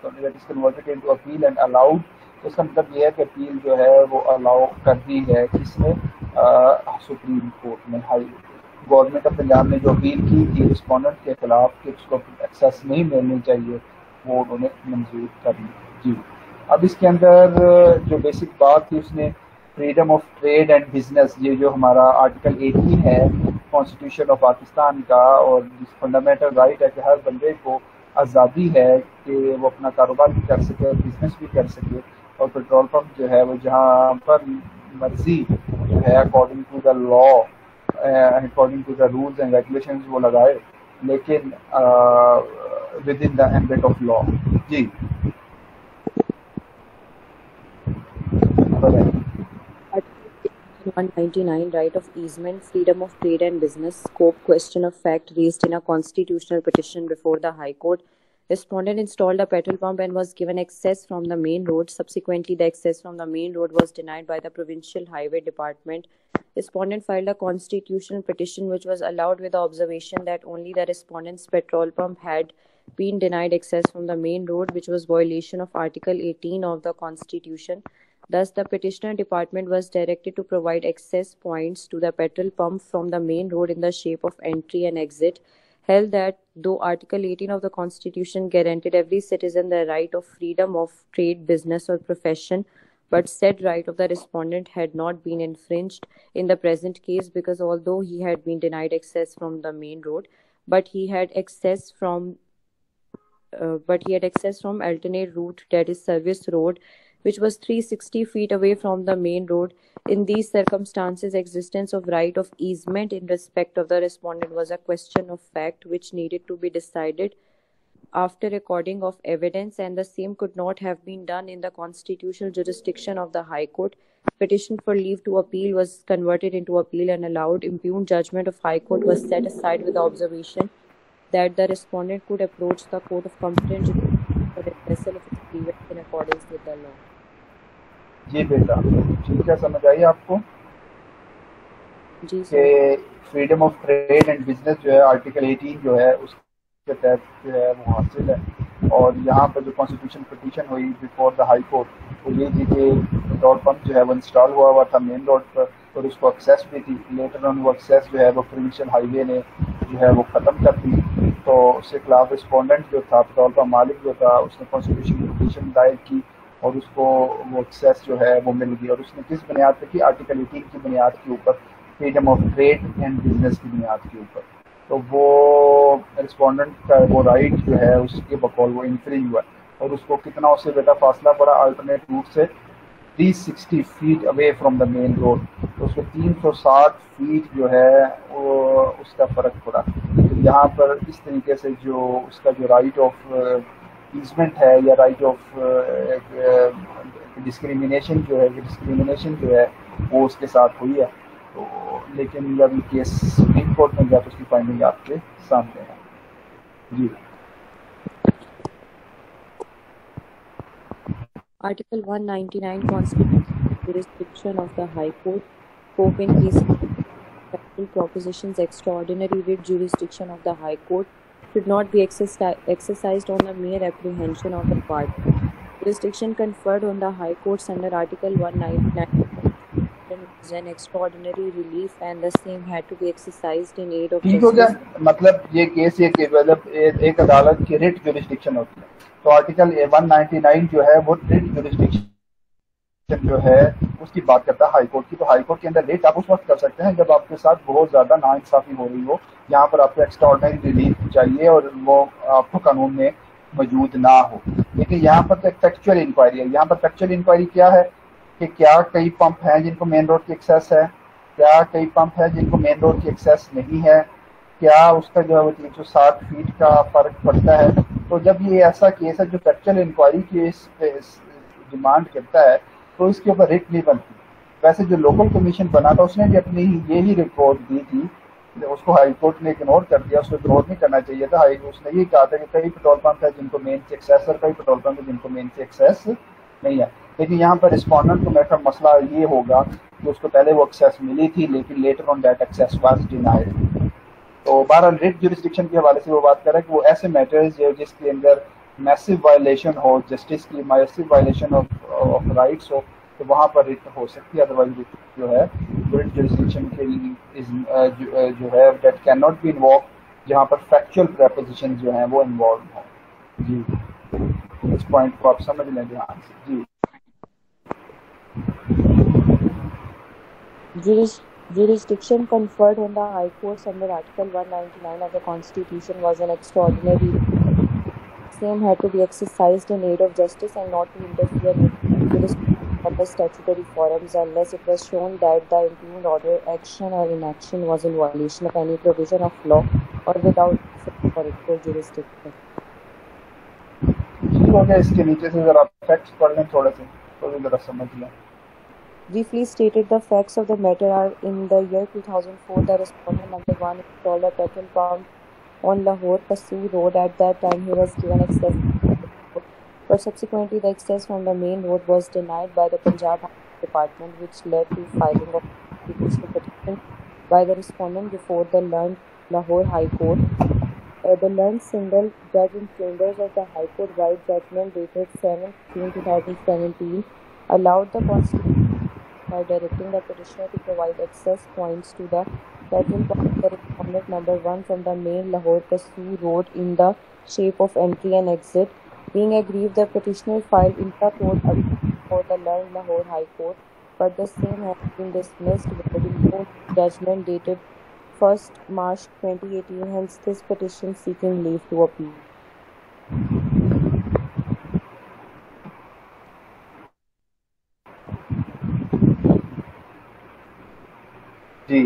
it is converted into appeal and allowed. इसका मतलब ये है कि अपील जो है वो अलाउ कर दी है किसने? सुप्रीम कोर्ट में। हाई गवर्नमेंट ऑफ पंजाब ने जो अपील की थी रिस्पोंडेंट के खिलाफ कि उसको एक्सेस नहीं मिलनी चाहिए, वो उन्होंने मंजूर कर ली। जी, अब इसके अंदर जो बेसिक बात थी उसने freedom of trade and business, ये जो हमारा आर्टिकल 18 है कॉन्स्टिट्यूशन ऑफ पाकिस्तान का, और जिस फंडामेंटल राइट है कि हर बंदे को आज़ादी है कि वो अपना कारोबार भी कर सके, बिजनेस भी कर सके, और पेट्रोल पंप जो है वो जहाँ पर मर्जी जो है according to the law, according to the rules and regulations वो लगाए, लेकिन within the ambit of law. जी Article 199, right of easement, freedom of trade and business, scope, question of fact raised in a constitutional petition before the High Court. Respondent installed a petrol pump and was given access from the main road. Subsequently, the access from the main road was denied by the Provincial Highway Department. Respondent filed a constitutional petition which was allowed with the observation that only the respondent's petrol pump had been denied access from the main road, which was violation of Article 18 of the Constitution. Thus, the petitioner department was directed to provide access points to the petrol pump from the main road in the shape of entry and exit, held that though Article 18 of the Constitution guaranteed every citizen the right of freedom of trade, business or profession, but said right of the respondent had not been infringed in the present case, because although he had been denied access from the main road, but he had access from alternate route, that is service road, which was 360 feet away from the main road. In these circumstances, existence of right of easement in respect of the respondent was a question of fact which needed to be decided after recording of evidence, and the same could not have been done in the constitutional jurisdiction of the High Court. Petition for leave to appeal was converted into appeal and allowed. Impugned judgment of High Court was set aside with the observation that the respondent could approach the court of competence for redressal of its grievance in accordance with the law. जी बेटा, ठीक है, समझ आई आपको जी कि freedom of trade and business जो है article 18 जो है उसके तहत जो है वो हासिल है। और यहाँ पर जो कॉन्स्टिट्यूशन पिटीशन हुई बिफोर द हाई कोर्ट, वो ये थी कि पेट्रोल पंप जो है वो इंस्टॉल हुआ था मेन रोड पर और उसको एक्सेस भी थी। लेटर ऑन वो एक्सेस जो है वो प्रोविंशियल हाईवे ने जो है वो ख़त्म कर दी। तो उसके खिलाफ रिस्पोंडेंट जो था, पेट्रोल पंप मालिक जो था, उसने कॉन्स्टिट्यूशन पिटीशन दायर की और उसको वो एक्सेस जो है वो मिल गई। और उसने किस बुनियाद पर की? आर्टिकल 18 की बुनियाद के ऊपर, freedom of trade and business की बुनियाद के ऊपर। तो वो रिस्पोंडेंट का वो राइट जो है उसके बकौल वो इंफ्रिंज हुआ और उसको कितना उससे बेटा फासला पड़ा अल्टरनेट रूट से? 360 feet away from the main road. तो उसको 360 फीट जो है वो उसका फ़र्क पड़ा। तो यहाँ पर इस तरीके से जो उसका जो राइट ऑफ ईजमेंट है या राइट ऑफ डिस्क्रिमिनेशन जो है वो उसके साथ हुई है। तो लेकिन जब ये केस सुप्रीम कोर्ट में गया तो उसकी फाइंडिंग आपके सामने है। जी, Article 199 Constitution jurisdiction of the High Court. Scope in case of federal propositions, extraordinary writ jurisdiction of the High Court should not be exercised on the mere apprehension of the party. Jurisdiction conferred on the High Courts under Article 199 is an extraordinary relief, and the same had to be exercised in aid of ठीक हो गया। justice. मतलब ये case एक अदालत की writ jurisdiction होती है। तो आर्टिकल 199 जो है वो रिट जुरिस्डिक्शन जो है उसकी बात करता है हाई कोर्ट की। तो हाई कोर्ट के अंदर रेट आप उस वक्त कर सकते हैं जब आपके साथ बहुत ज़्यादा नाइंसाफ़ी हो रही हो, यहाँ पर आपको एक्स्ट्राऑर्डिनरी रिलीफ चाहिए और वो आपको कानून में मौजूद ना हो। लेकिन यहाँ पर तो एक फैक्चुअल इंक्वायरी है। यहाँ पर फैक्चुअल इंक्वायरी क्या है कि क्या कई पंप हैं जिनको मेन रोड की एक्सेस है, क्या कई पंप है जिनको मेन रोड की एक्सेस नहीं है, क्या उसका जो है वो 360 फीट का फ़र्क पड़ता है। तो जब ये ऐसा केस है जो फैक्चुअल इंक्वायरी की इस डिमांड करता है तो इसके ऊपर रिट नहीं बनती। वैसे जो लोकल कमीशन बना था उसने भी अपनी यही रिपोर्ट दी थी, उसको हाई कोर्ट ने इग्नोर कर दिया, उसको इग्नोर नहीं करना चाहिए था। उसने ये कहा था कि कई पेट्रोल पंप है जिनको मेन से एक्सेस और कई पेट्रोल पंप है जिनको मेन से एक्सेस नहीं है। लेकिन यहाँ पर रिस्पॉन्डेंट को मेरा मसला ये होगा कि उसको पहले वो एक्सेस मिली थी लेकिन later on that access was denied. तो बहरहाल रिट जुरिस्डिक्शन के हवाले से वो बात कर रहा है कि वो ऐसे मैटर्स जिसके अंदर मैसिव वायलेशन हो, जस्टिस की मैसिव वायलेशन ऑफ राइट्स हो, तो वहाँ पर रिट हो सकती है। अदरवाइज रिट जो है रिट जुरिस्डिक्शन के लिए जो है that can not be involve जहाँ पर फैक्चुअल प्रेपोजिशन जो हैं वो इन्वॉल्व हों। जी, इस पॉइंट को आप समझ लें ध्यान से। जी, Jurisdiction conferred on the High Courts under Article 199 of the Constitution was an extraordinary. Same had to be exercised in aid of justice and not to interfere with jurisdiction of the statutory forums unless it was shown that the impugned order, action or inaction was in violation of any provision of law or without authoritative jurisdiction. हो गया। इसके नीचे से जरा facts पढ़ लें थोड़े से तो भी जरा समझ लें। Briefly stated, the facts of the matter are: in the year 2004, the respondent number 1 installed a petrol pump on Lahore Kassoor Road. At that time, he was given access, but subsequently the access from the main road was denied by the Punjab Highway Department, which led to filing of constitutional petition by the respondent before the learned Lahore High Court. The learned single judge in chambers of the High Court, by judgment dated 7 June 2017, allowed the Constitution by directing the petitioner to provide access points to the petrol pump of the respondent number 1 from the main Lahore Kassoor Road in the shape of entry and exit. Being aggrieved, the petitioner filed intra-court appeal for the learned Lahore High Court, but the same has been dismissed with the judgment dated 1st March 2018. Hence, this petition seeking leave to appeal. जी,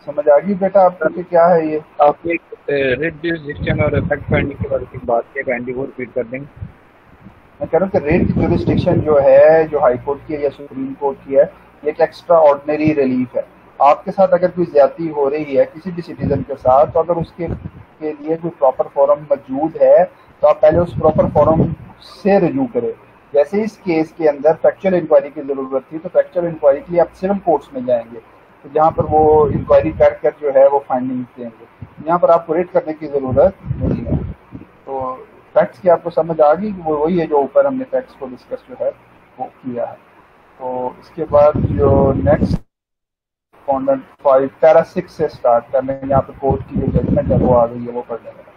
समझ आ गई बेटा आपको कि क्या है ये? आप एक रिट जुरिस्डिक्शन और फैक्ट फाइंडिंग के बारे में बात किया, काइंडली वो रिपीट कर देंगे। मैं कह रहा हूँ कि रिट जुरिस्डिक्शन जो है जो हाई कोर्ट की है या सुप्रीम कोर्ट की है, ये एक एक्स्ट्रा ऑर्डिनरी रिलीफ है। आपके साथ अगर कोई ज्यादती हो रही है किसी भी सिटीजन के साथ, तो अगर उसके के लिए कोई प्रॉपर फोरम मौजूद है तो आप पहले उस प्रॉपर फोरम से रजू करें। जैसे इस केस के अंदर फैक्चुअल इंक्वायरी की जरूरत थी, तो फैक्चुअल इंक्वायरी के लिए आप सिविल कोर्ट्स में जाएंगे, तो जहाँ पर वो इंक्वायरी कर जो है वो फाइंडिंग देंगे। यहाँ पर आपको रेट करने की ज़रूरत नहीं है। तो फैक्ट्स की आपको समझ आ गई कि वो वही है जो ऊपर हमने फैक्ट्स को डिस्कस जो है वो किया है। तो इसके बाद जो नेक्स्ट कॉन्डेंट 5 पैरा 6 से स्टार्ट करने, यहाँ पर कोर्ट की जो जजमेंट है वो आ गई है, वो पढ़ लेंगे।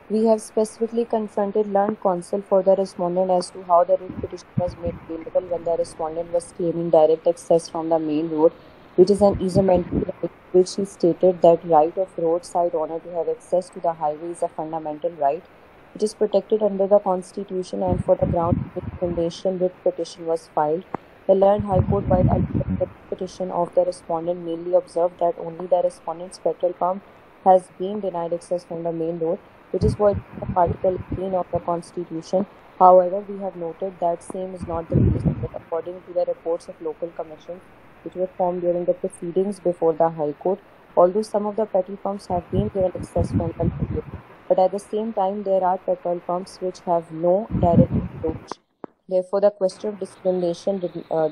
We have specifically confronted learned counsel for the respondent as to how the writ petition was made available when the respondent was claiming direct access from the main road, which is an easementary right, which he stated that right of roadside owner to have access to the highway is a fundamental right. It is protected under the Constitution, and for the ground which foundation writ petition was filed. The learned High Court, while admitting the petition of the respondent, mainly observed that only the respondent's petrol pump has been denied access from the main road, which is what Article 18 of the Constitution. However, we have noted that same is not the case, according to the reports of local commissions which were formed during the proceedings before the High Court. Although some of the petrol pumps have been given access from the main road, but at the same time there are petrol pumps which have no direct approach. Therefore, the question of discrimination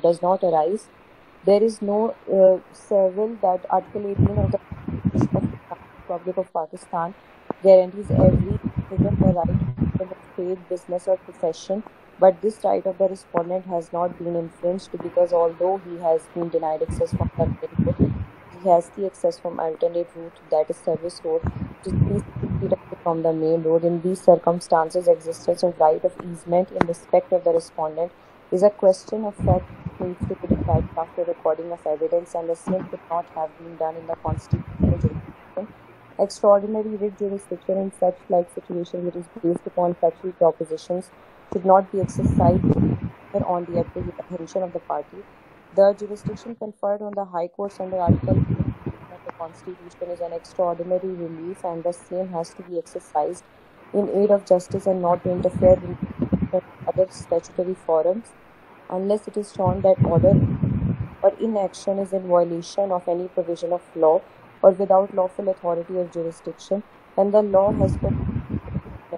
does not arise. There is no servile that Article 18 of the Republic of Pakistan guarantees every citizen the right to freedom of trade, business or profession, but this right of the respondent has not been infringed because although he has been denied access from the main road, he has the access from alternate route, that is service road, which is 360 feet away from the main road. In these circumstances, existence of right of easement in respect of the respondent is a question of fact that needs to be decided after recording of evidence, and the same could not have been done in the constitutional jurisdiction. Extraordinary writ jurisdiction in such like situation which is based upon factual propositions should not be exercised on the apprehension of the party. The jurisdiction conferred on the High Courts under Article of the Constitution is an extraordinary relief, and the same has to be exercised in aid of justice and not to interfere with other statutory forums, unless it is shown that order or inaction is in violation of any provision of law or without lawful authority or jurisdiction, and the law has been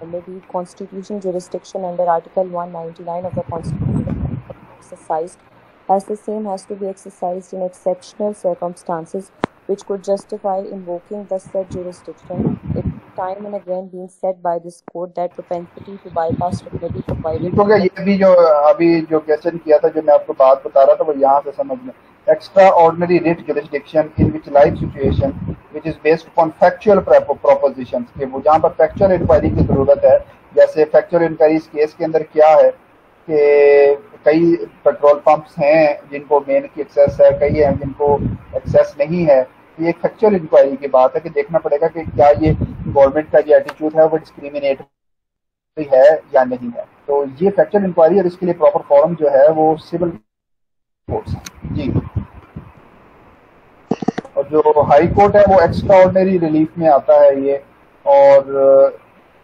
remedied. Constitutional jurisdiction under Article 199 of the Constitution exercised, as the same has to be exercised in exceptional circumstances which could justify invoking the said jurisdiction. It time and again been said by this court that propensity to bypass remedy provided. ठीक हो गया। ये भी जो अभी जो question किया था, जो मैं आपको बात बता रहा था, वो यहाँ से समझ लें। Extra ordinary writ jurisdiction in which life situation which is based upon factual propositions, के वो जहाँ पर फैक्चुअल इंक्वायरी की जरूरत है। जैसे फैक्चुअल इंक्वायरी इस केस के अंदर क्या है कि कई पेट्रोल पंप्स हैं जिनको मेन की एक्सेस है, कई हैं जिनको एक्सेस नहीं है। ये एक फैक्चुअल इंक्वायरी की बात है कि देखना पड़ेगा कि क्या ये गवर्नमेंट का जो एटीट्यूड है वो डिस्क्रिमिनेटरी है या नहीं है। तो ये फैक्चुअल इंक्वायरी और इसके लिए प्रॉपर फॉरम जो है वो सिविल कोर्ट्स है जी। और जो हाई कोर्ट है वो एक्स्ट्रा ऑर्डिनरी रिलीफ में आता है ये। और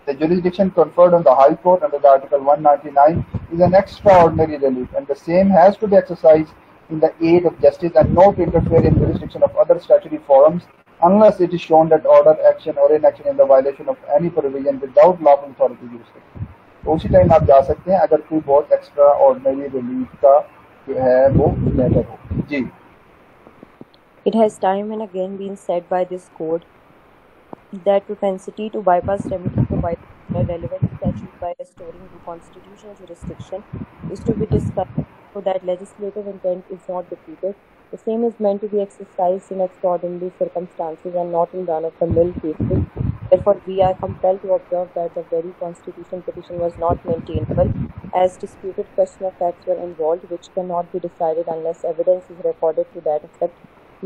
the jurisdiction conferred on the High Court under the Article 199 is an extraordinary relief, and the same has to be exercised in the aid of justice and not to interfere in jurisdiction of other statutory forums unless it is shown that order, action or inaction in the violation of any provision without lawful authority jurisdiction। तो उसी time आप जा सकते हैं अगर कोई बहुत extra ordinary relief का जो है वो मैटर हो जी। It has time and again been said by this court that propensity to bypass remedy provided by relevant statute by restoring the constitutional jurisdiction is to be discussed so that legislative intent is not defeated. The same is meant to be exercised in extraordinary circumstances and not in run-of-the-mill cases. Therefore, we are compelled to observe that the very constitutional petition was not maintainable, as disputed question of facts were involved which cannot be decided unless evidence is recorded to that effect.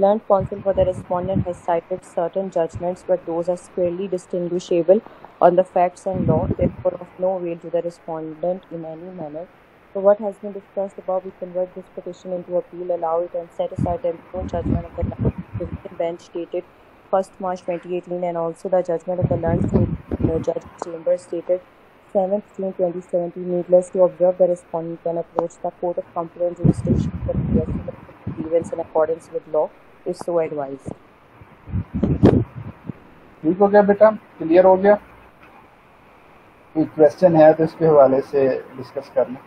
Learned counsel for the respondent has cited certain judgments, but those are squarely distinguishable on the facts and law, therefore of no avail to the respondent in any manner. So what has been discussed above, we convert this petition into appeal, allow it and set aside the improved judgment of the Division Bench dated 1st March 2018, and also the judgment of the Learned Judge Chambers dated 7th June 2017. Needless to observe, the respondent can approach the Court of Competent Jurisdiction for addressing the grievance in accordance with law, if so advised. ठीक हो गया बेटा, clear हो गया। कोई question है तो इसके हवाले से डिस्कस कर लें।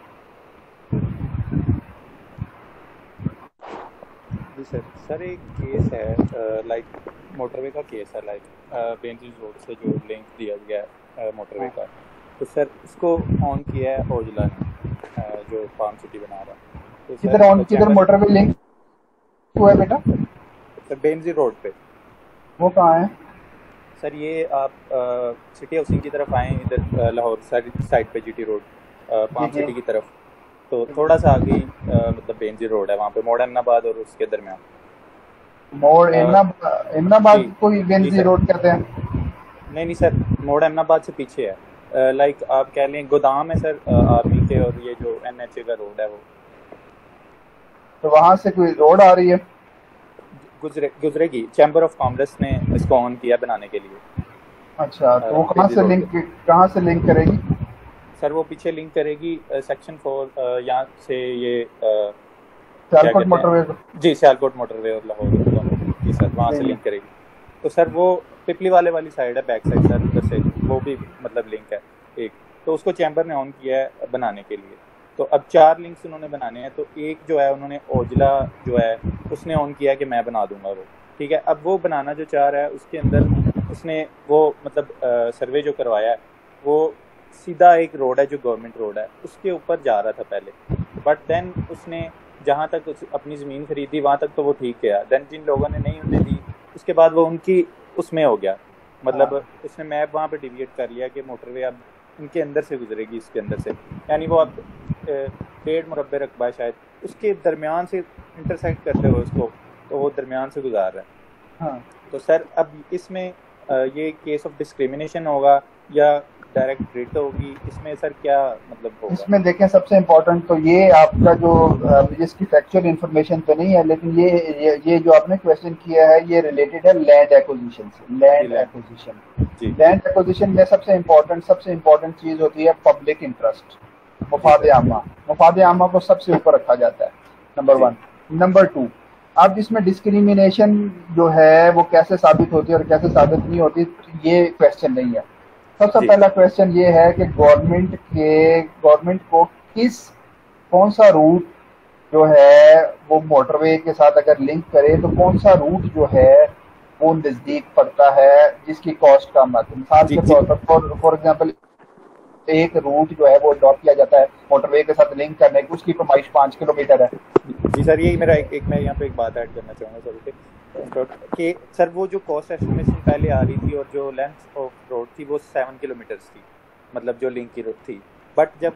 जी सर। सर एक केस है लाइक मोटरवे का केस है, लाइक बेंजीज रोड से जो लिंक दिया गया है मोटरवे का, तो सर इसको ऑन किया है ओजला ने जो फार्म सिटी बना रहा है। तो किधर मोटरवे लिंक हुआ है बेटा? सर बेंजी रोड पे। वो कहाँ है सर? ये आप सिटी हाउसिंग की तरफ आए इधर लाहौर साइड पे जीटी रोड फार्म सिटी की तरफ, तो थोड़ा सा आगे मतलब बेंजी रोड है, वहाँ पे मोड़ एमनाबाद और उसके दरमियान। मोड़ एमनाबाद को ही बेंजी रोड कहते हैं? नहीं सर, मोड़ एमनाबाद से पीछे है। लाइक आप कह लें गोदाम है सर आर्मी के, और ये जो NHA का रोड है वो। तो वहाँ से कोई रोड आ रही है? गुजरेगी। चैम्बर ऑफ कॉमर्स ने इसको ऑन किया बनाने के लिए। अच्छा, तो वो कहाँ से लिंक करेगी सर? वो पीछे लिंक करेगी सेक्शन 4 यहाँ से ये सियालकोट मोटरवे। जी, सियालकोट मोटरवे और लाहौर जी सर, वहाँ से लिंक करेगी। तो सर वो पिपली वाली साइड है, बैक साइड सर, उधर से वो भी मतलब लिंक है एक। तो उसको चैम्बर ने ऑन किया है बनाने के लिए। तो अब 4 लिंक्स उन्होंने बनाने हैं, तो एक जो है उन्होंने ओजला जो है उसने ऑन किया कि मैं बना दूंगा वो, ठीक है। अब वो बनाना जो चाह रहा है उसके अंदर उसने वो मतलब सर्वे जो करवाया है वो सीधा एक रोड है जो गवर्नमेंट रोड है उसके ऊपर जा रहा था पहले, बट देन उसने जहाँ तक अपनी ज़मीन खरीदी वहाँ तक तो वो ठीक गया। देन जिन लोगों ने नहीं उन्हें दी उसके बाद वो उनकी उसमें हो गया, मतलब उसने मैप वहाँ पे डिविएट कर लिया कि मोटरवे अब इनके अंदर से गुजरेगी, इसके अंदर से, यानी वो अब 1.5 मुरब्बे रकबा है शायद, उसके दरमियान से इंटरसेक्ट करते हुए उसको, तो वो दरमियान से गुजार रहा है। हाँ तो सर अब इसमें ये केस ऑफ डिस्क्रिमिनेशन होगा या डायरेक्ट रेट होगी, इसमें सर क्या मतलब होगा? इसमें देखें सबसे इम्पोर्टेंट तो ये आपका जो जिसकी फैक्चुअल इंफॉर्मेशन तो नहीं है, लेकिन ये जो आपने क्वेश्चन किया है ये रिलेटेड है लैंड एक्विजिशन से। लैंड एक्विजिशन में सबसे इम्पोर्टेंट चीज होती है पब्लिक इंटरेस्ट, मफाद आमा। मफाद आमा को सबसे ऊपर रखा जाता है, नंबर 1। नंबर 2, अब इसमें डिस्क्रिमिनेशन जो है वो कैसे साबित होती है और कैसे साबित नहीं होती, ये क्वेश्चन नहीं है। सबसे पहला क्वेश्चन ये है कि गवर्नमेंट को कौन सा रूट जो है वो मोटरवे के साथ अगर लिंक करे तो कौन सा रूट जो है वो नजदीक पड़ता है जिसकी कॉस्ट कम आती है। मिसाल के तौर पर फॉर एग्जांपल एक रूट जो है वो अडॉप्ट किया जाता है मोटरवे के साथ लिंक करने की, उसकी पैमाइश 5 किलोमीटर है। जी सर, यही मेरा मैं यहाँ पे एक बात ऐड करना चाहूँगा सर कि सर वो जो कॉस्ट एस्टिमेशन पहले आ रही थी और जो लेंथ ऑफ रोड थी वो 7 किलोमीटर थी, मतलब जो लिंक की रोड थी, बट जब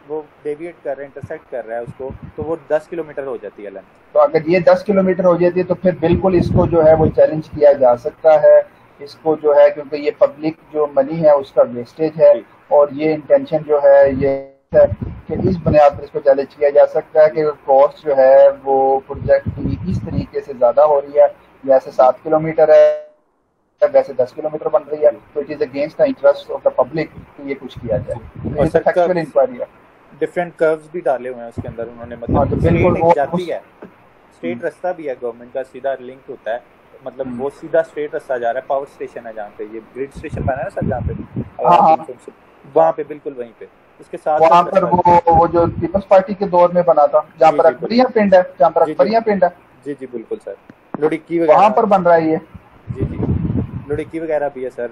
वो डेविएट कर रहा है, इंटरसेक्ट कर रहा है उसको, तो वो 10 किलोमीटर हो जाती है लेंथ। तो अगर ये 10 किलोमीटर हो जाती है तो फिर बिल्कुल इसको जो है वो चैलेंज किया जा सकता है, इसको जो है, क्योंकि ये पब्लिक जो मनी है उसका वेस्टेज है और ये इंटेंशन जो है ये है कि इस बुनियाद पर इसको चैलेंज किया जा सकता है कि कॉस्ट जो है वो प्रोजेक्ट की इस तरीके से ज़्यादा हो रही है, जैसे 7 किलोमीटर है वैसे 10 किलोमीटर बन रही है, तो it is against the interest of the public कि ये कुछ किया जाए। और सर फैक्चुअल इंक्वायरी है, डिफरेंट कर्व्स भी डाले हुए हैं उसके अंदर उन्होंने, हाँ, मतलब तो बिल्कुल वो जाती है, स्ट्रेट रास्ता भी है गवर्नमेंट का, सीधा लिंक होता है, मतलब वो सीधा स्ट्रेट रास्ता जा रहा है। पावर स्टेशन है जहाँ पे ये ग्रिड स्टेशन बना है ना सर, जहाँ पे वहाँ पे बिल्कुल वहीं पे उसके साथ वहाँ पर वो जो पीपल्स पार्टी के दौर में बना था, जहाँ पर अकबरिया पिंड है, जहाँ पर अकबरिया पिंड है, जी बिल्कुल सर, लुड़िक्की वहाँ पर बन रहा है ये। जी लुड़िक्की वगैरह भी है सर,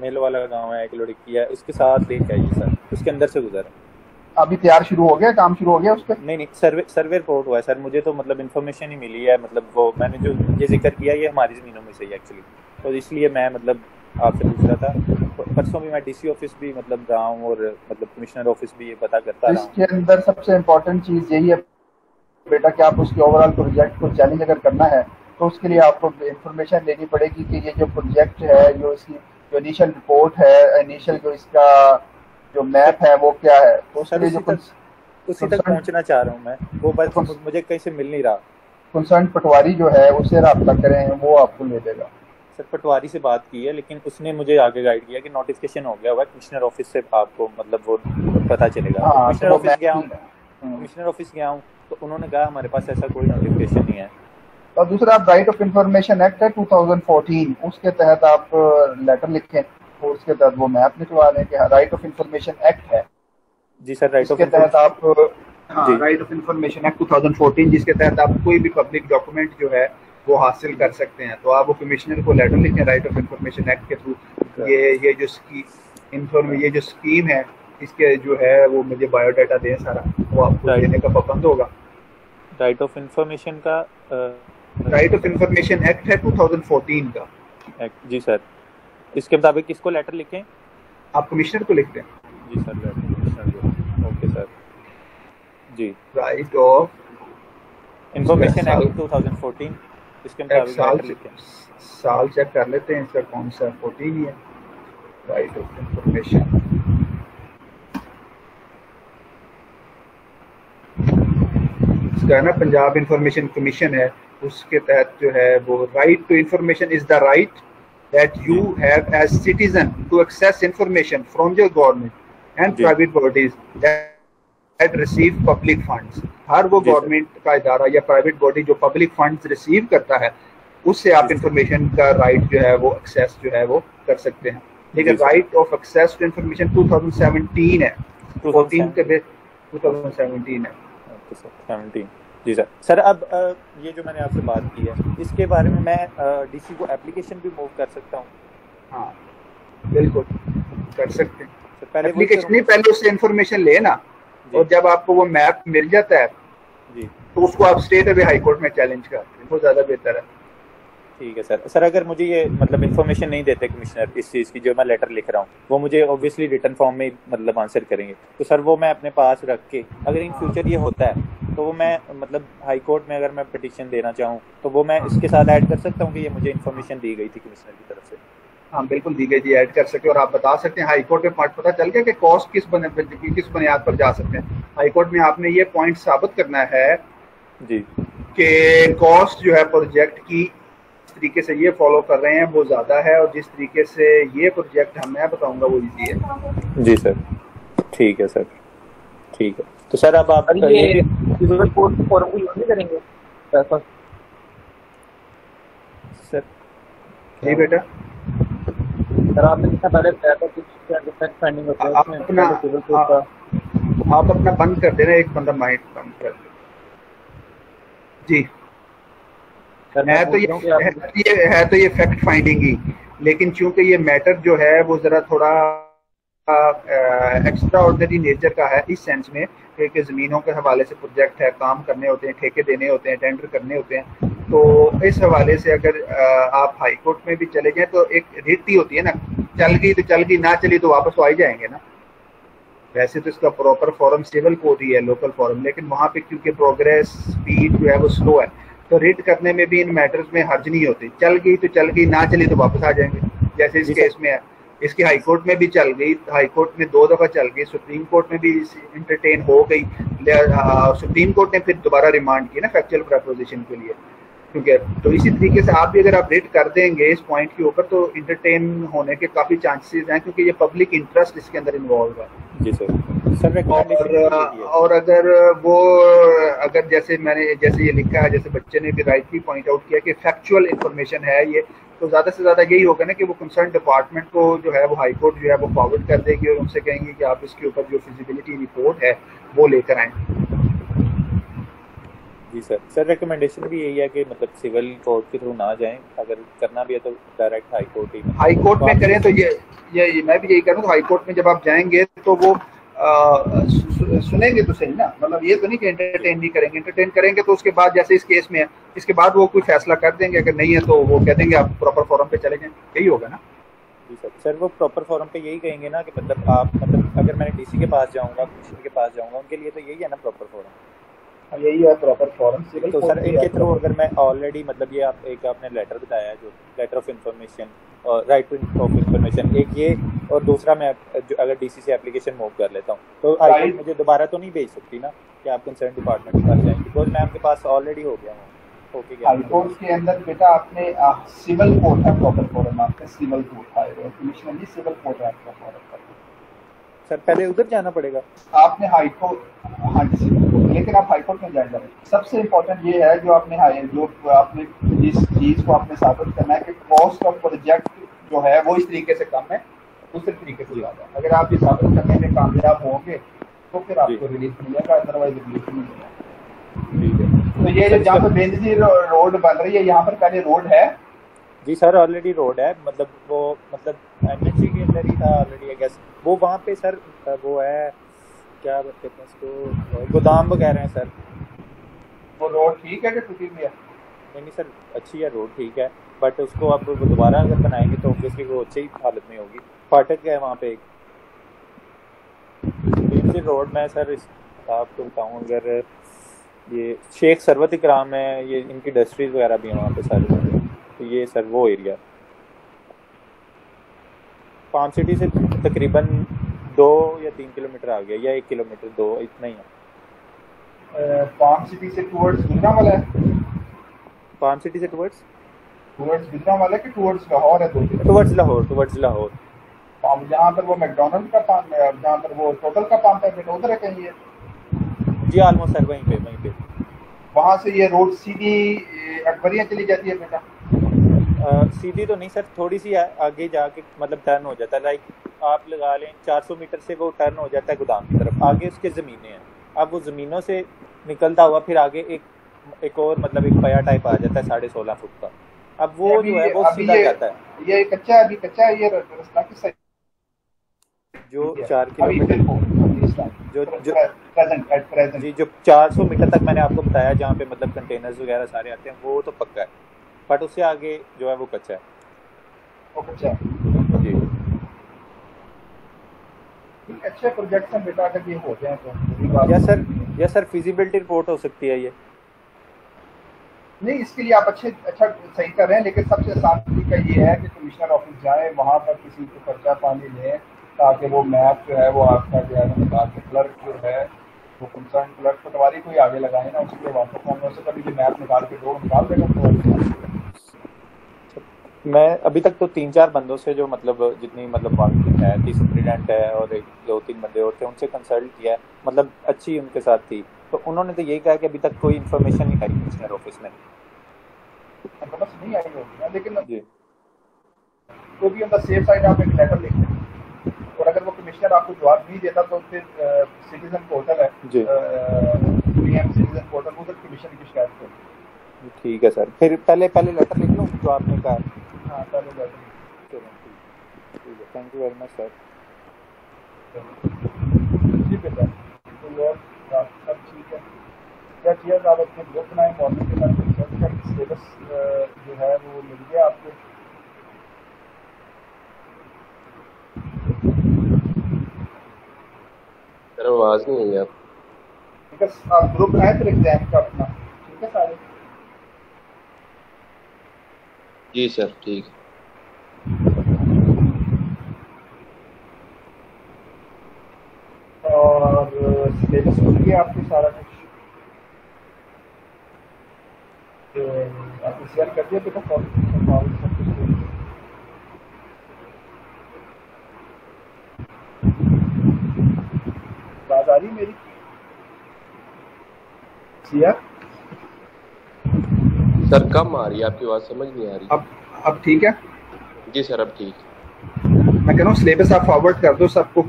मेलो वाला गांव है, एक लुड़िक्की है, उसके साथ लिंक है ये सर, उसके अंदर से गुजर। अभी तैयार शुरू हो गया, काम शुरू हो गया उस पर? नहीं, सर्वे रिपोर्ट हुआ है सर, मुझे तो मतलब इन्फॉर्मेशन ही मिली है, मतलब वो मैंने जो ये जिक्र किया ये हमारी ज़मीनों में से ही एक्चुअली, तो इसलिए मैं मतलब आपसे पूछ रहा था। परसों भी मैं डीसी ऑफिस भी मतलब गया हूँ और मतलब कमिश्नर ऑफिस भी ये पता करता रहा हूँ। इसके अंदर सबसे इम्पोर्टेंट चीज़ यही है बेटा कि आप उसके ओवरऑल प्रोजेक्ट को चैलेंज अगर करना है तो उसके लिए आपको इन्फॉर्मेशन लेनी पड़ेगी कि ये जो प्रोजेक्ट है, जो इसकी जो इनिशियल रिपोर्ट है, इनिशियल जो इसका जो मैप है वो क्या है, तो उसके लिए जो उसी तक पहुंचना चाह रहा हूँ मैं, वो बस मुझे कहीं से मिल नहीं रहा। कंसर्न पटवारी जो है उससे रब्ता करें, वो आपको ले देगा। सर पटवारी से बात की है, लेकिन उसने मुझे आगे गाइड किया कि नोटिफिकेशन हो गया हुआ है, कमिश्नर ऑफिस से आपको मतलब वो पता चलेगा। कमिश्नर ऑफिस गया हूँ तो उन्होंने कहा हमारे पास ऐसा कोई नोटिफिकेशन नहीं है। और दूसरा राइट ऑफ इंफॉर्मेशन एक्ट है 2014, उसके तहत आप लेटर लिखें और उसके तहत वो मैप निकलवा लें कि राइट ऑफ इंफॉर्मेशन एक्ट है। जी सर, राइट ऑफ तहत आप राइट ऑफ इंफॉर्मेशन एक्ट 2014 जिसके तहत आप कोई भी पब्लिक डॉक्यूमेंट जो है वो हासिल कर सकते हैं, तो आप वो कमिश्नर को लेटर लिखें राइट ऑफ इंफॉर्मेशन एक्ट के थ्रू, ये जो स्कीम है इसके जो है वो मुझे बायोडाटा दें सारा, वो आपको देने का पाबंद होगा। राइट ऑफ इंफॉर्मेशन का राइट ऑफ इंफॉर्मेशन एक्ट है 2014 का एक्ट। जी सर, इसके मुताबिक किसको लेटर लिखें? आप कमिश्नर को लिखते हैं। जी सर, कमिश्नर को। ओके सर जी। राइट ऑफ इंफॉर्मेशन एक्ट 2014, इसके मुताबिक लेटर लिखें। साल चेक कर लेते हैं इसका, कौन सा 14 ही है। राइट ऑफ इंफॉर्मेशन इसका ना पंजाब इंफॉर्मेशन कमीशन है, उसके तहत जो है वो right to information is the right that you have as citizen to access information from your government and private bodies that receive public funds। हर वो गवर्नमेंट का इदारा या प्राइवेट बॉडी जो पब्लिक फंड्स रिसीव करता है उससे आप इंफॉर्मेशन का राइट जो है वो एक्सेस जो है वो कर सकते हैं। लेकिन right of access to information 2017 है, 14 के बेस 2017 है। 17 जी सर। सर अब ये जो मैंने आपसे बात की है इसके बारे में मैं डीसी को एप्लीकेशन भी मूव कर सकता हूँ? हाँ बिल्कुल कर सकते हैं। पहले एप्लीकेशन नहीं, पहले उससे इन्फॉर्मेशन लेना और जब आपको वो मैप मिल जाता है जी तो उसको आप स्ट्रेट अवे हाई कोर्ट में चैलेंज करते हैं, वो ज्यादा बेहतर है। ठीक है सर। सर अगर मुझे ये मतलब इन्फॉर्मेशन नहीं देते कमिश्नर इस चीज़ की जो मैं लेटर लिख रहा हूँ, वो मुझे ऑब्वियसली रिटर्न फॉर्म में मतलब आंसर करेंगे, तो सर वो मैं अपने पास रख के अगर इन फ्यूचर ये होता है तो वो मैं मतलब हाई कोर्ट में अगर मैं पिटीशन देना चाहूँ तो वो मैं इसके साथ ऐड कर सकता हूँ कि ये मुझे इन्फॉर्मेशन दी गई थी कमिश्नर की तरफ से? हाँ बिल्कुल दी गई जी, ऐड कर सकते हैं। और आप बता सकते हैं हाई कोर्ट में पता चल गया कि कॉस्ट किस बुनियाद पर जा सकते हैं। हाई कोर्ट में आपने ये पॉइंट साबित करना है जी कि कॉस्ट जो है प्रोजेक्ट की जिस तरीके से ये फॉलो कर रहे हैं वो ज़्यादा है, और जिस तरीके से ये प्रोजेक्ट मैं बताऊंगा वो इजी है। जी सर, ठीक है सर, ठीक है। तो सर अब आप ये सिविल कोर्ट फॉर्म को यूज नहीं करेंगे पैसा? सर जी बेटा, सर आपने जितना पहले बताया था कुछ डिफेक्ट फाइंडिंग होता है उसमें सिविल कोर्ट का। आप अपना बंद कर देना, एक बंदा माइक बंद कर दे जी। है तो ये फैक्ट फाइंडिंग ही, लेकिन चूंकि ये मैटर जो है वो जरा थोड़ा एक्स्ट्रा ऑर्डिनरी नेचर का है इस सेंस में कि ज़मीनों के हवाले से प्रोजेक्ट है, काम करने होते हैं, ठेके देने होते हैं, टेंडर करने होते हैं। तो इस हवाले से अगर आप हाई कोर्ट में भी चले जाएं तो एक रीति होती है ना, चल गई तो चल गई, ना चली तो वापस तो आ ही जाएंगे ना। वैसे तो इसका प्रॉपर फॉरम सिविल कोर्ट ही है, लोकल फॉरम, लेकिन वहाँ पे क्योंकि प्रोग्रेस स्पीड जो है वो स्लो है, तो रिट करने में भी इन मैटर्स में हर्ज नहीं होती। चल गई तो चल गई, ना चली तो वापस आ जाएंगे, जैसे इस केस में है। इसकी हाई कोर्ट में भी चल गई, हाई कोर्ट में 2 दफ़ा चल गई, सुप्रीम कोर्ट में भी इंटरटेन हो गई, सुप्रीम कोर्ट ने फिर दोबारा रिमांड की ना फैक्चुअल प्रपोजिशन के लिए, क्योंकि तो इसी तरीके से आप भी अगर आप रेट कर देंगे इस पॉइंट के ऊपर तो इंटरटेन होने के काफ़ी चांसेस हैं, क्योंकि ये पब्लिक इंटरेस्ट इसके अंदर इन्वॉल्व है। जी सर। और अगर जैसे ये लिखा है, जैसे बच्चे ने भी राइटली पॉइंट आउट किया कि फैक्चुअल इंफॉर्मेशन है ये, तो ज़्यादा से ज़्यादा यही होगा ना कि वो कंसर्न डिपार्टमेंट को जो है वो हाई कोर्ट जो है वो फॉरवर्ड कर देगी और उनसे कहेंगे कि आप इसके ऊपर जो फिजिबिलिटी रिपोर्ट है वो लेकर आएँ। जी सर रिकमेंडेशन भी यही है कि मतलब सिविल कोर्ट के थ्रू ना जाएं, अगर करना भी है तो डायरेक्ट हाई कोर्ट में करें। तो ये मैं भी यही करूँ, तो हाई कोर्ट में जब आप जाएंगे तो वो सुनेंगे तो सही ना, मतलब ये तो नहीं कि एंटरटेन नहीं करेंगे। एंटरटेन करेंगे तो उसके बाद जैसे इस केस में है, इसके बाद वो कोई फैसला कर देंगे, अगर नहीं है तो वो कह देंगे आप प्रॉपर फोरम पे चले जाएं, यही होगा ना। जी सर वो प्रॉपर फोरम पे यही कहेंगे ना कि मतलब आप मतलब अगर मैंने डीसी के पास जाऊंगा, कमिश्नर के पास जाऊंगा, उनके लिए तो यही है ना प्रॉपर फोरम, यही है प्रॉपर फोरम। तो सर इनके थ्रू अगर मैं ऑलरेडी मतलब ये आपने लेटर बताया जो लेटर ऑफ इन्फॉर्मेशन और राइट ऑफ इन्फॉर्मेशन, एक ये और दूसरा मैं जो अगर डीसी से एप्लीकेशन मूव कर लेता हूँ तो हाई मुझे दोबारा तो नहीं भेज सकती ना कि आप कंसर्न डिपार्टमेंट के पास जाएंगे, बिकॉज मैं आपके पास ऑलरेडी हो गया हूँ। हाई कोर्ट के अंदर बेटा आपने सिविल कोर्ट है प्रॉपर फोरम, आपने सिविल कोर्ट है, कमिश्नर जी सिविल कोर्ट है आपका फोरम। सर पहले उधर जाना पड़ेगा आपने हाई कोर्ट, हाँ जी सिविल कोर्ट, लेकिन आप हाई कोर्ट में जाएंगे। सबसे इम्पोर्टेंट ये है जो आपने जिस चीज़ को आपने साबित करना है कि कॉस्ट ऑफ प्रोजेक्ट जो है वो इस तरीके से कम है, दूसरे तरीके से ज़्यादा है। अगर आप ये साबित करने में कामयाब होंगे तो फिर आपको रिलीफ मिलेगा, अदरवाइज रिलीफ नहीं मिलेगा। तो ये जहाँ पर बेंजी रोड बन रही है, यहाँ पर पहले रोड है? जी सर ऑलरेडी रोड है, मतलब वो मतलब एमएनसी के अंदर ही था ऑलरेडी आई गेस। वो वहाँ पे सर वो है क्या कहते हैं इसको, गोदाम वगैरह हैं सर। वो रोड ठीक है कि टूटी हुई है? नहीं सर अच्छी है रोड, ठीक है, बट उसको अब दोबारा अगर बनाएंगे तो ऑब्वियसली वो अच्छी हालत में होगी। फाटक है वहाँ पे एक रोड में सर। आपको बताऊँ अगर ये शेख सरवत इकराम है, ये इनकी इंडस्ट्रीज वगैरह भी हैं वहाँ पे सारी, तो ये सर वो एरिया फार्म सिटी से तकरीबन 2 या 3 किलोमीटर आ गया, या 1 किलोमीटर 2 इतना ही है। फार्म सिटी से टुवर्ड्स गुजरांवाला है? फार्म सिटी से टुवर्ड्स गुजरांवाला कि टुवर्ड्स लाहौर है? टुवर्ड्स लाहौर जहाँ पर वो मैकडॉनल्ड का पंप है, जहाँ पर वो टोटल का पंप है बेटा, उधर है कहीं ये? जी ऑलमोस्ट सर वहीं पे। वहाँ से ये रोड सीधी अकबरिया चली जाती है बेटा? सीधी तो नहीं सर, थोड़ी सी आगे जाके मतलब टर्न हो जाता है, लाइक आप लगा लें 400 मीटर से वो टर्न हो जाता है गोदाम की तरफ, आगे उसके ज़मीनें हैं। अब वो ज़मीनों से निकलता हुआ फिर आगे एक और मतलब एक पया टाइप आ जाता है 16.5 फुट का। अब वो जो है वो सीधा जाता है। ये कच्चा है ये रास्ता किस साइड? जो 4 किलोमीटर प्रेजेंट जी जो 400 मीटर तक मैंने आपको बताया, जहाँ पे मतलब कंटेनर्स वगैरह सारे आते हैं, वो तो पक्का है। बट उससे आगे जो है वो कच्चा है। अच्छा जी अच्छे प्रोजेक्ट्स हैं बेटा, अगर ये हो जाए तो बुरी बात या सर फिजिबिलिटी रिपोर्ट हो सकती है ये। नहीं, इसके लिए आप अच्छा सही कर रहे हैं, लेकिन सबसे आसान तरीका ये है कि कमिश्नर ऑफिस जाए, वहाँ पर किसी को पर्चा पानी लें, ताकि वो मैप जो है वो आपका जो है निकाल के क्लर्क जो है वो कंसर्न क्लर्क पटवारी कोई आगे लगाए ना, उसके वापस फोन से कभी भी मैप निकाल के दो, निकाल देगा। तो मैं अभी तक तो 3-4 बंदों से जो मतलब जितनी मतलब बात है, 30 स्टूडेंट है और 2-3 बंदे और थे, उनसे कंसल्ट किया है, मतलब अच्छी उनके साथ थी, तो उन्होंने तो यही कहा कि अभी तक कोई इन्फॉर्मेशन नहीं आई कमिश्नर ऑफिस में। बस नहीं आई होगी ना, लेकिन जी तो भी ऑन द सेफ साइड आप एक लेटर लिख दें, और अगर वो कमिश्नर आपको जवाब नहीं देता तो फिर सिटीजन पोर्टल है जी पीएम सिटीजन पोर्टल, उधर कमिश्नर की शिकायत करें। ठीक है सर, फिर पहले लेटर लिख लूँ जो आपने कहा। हाँ पहले लेटर। चलो ठीक है, thank you very much sir. जी बेटा, कोई और बात सब ठीक है? क्या किया आप अपने ग्रुप बनाए, मॉर्निंग के बाद सिलेबस जो है वो मिल गया आपको? सर आवाज नहीं आई आप। आप ग्रुप बनाए फिर एग्जाम का अपना, ठीक है सारे? जी सर ठीक है। और सिलेबस खुल गया आपके सारा कुछ? तो आपने शेयर कर दिया बेटा सब कुछ? बात आ रही मेरी? सर कम आ रही है आपकी आवाज, समझ नहीं आ रही। अब ठीक है? जी सर अब ठीक। मैं कह रहा हूँ सिलेबस आप फॉरवर्ड कर दो सबको,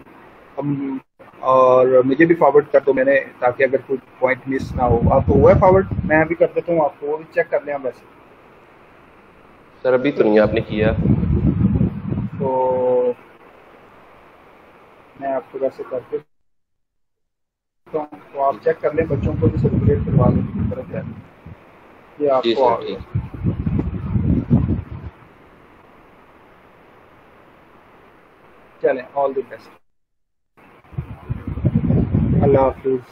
और मुझे भी फॉरवर्ड कर दो मैंने, ताकि अगर कोई पॉइंट मिस ना हो। आपको हुआ है फॉरवर्ड? मैं अभी कर देता हूँ आपको, वो भी चेक कर लें आप वैसे। सर अभी तो नहीं आपने किया तो मैं आपको वैसे करके तो आप चेक कर लें, बच्चों को भी सर्कुलेट करवा लें की तरफ है ये आपको आ गया। चलें, ऑल द बेस्ट, अल्लाह हाफिज़।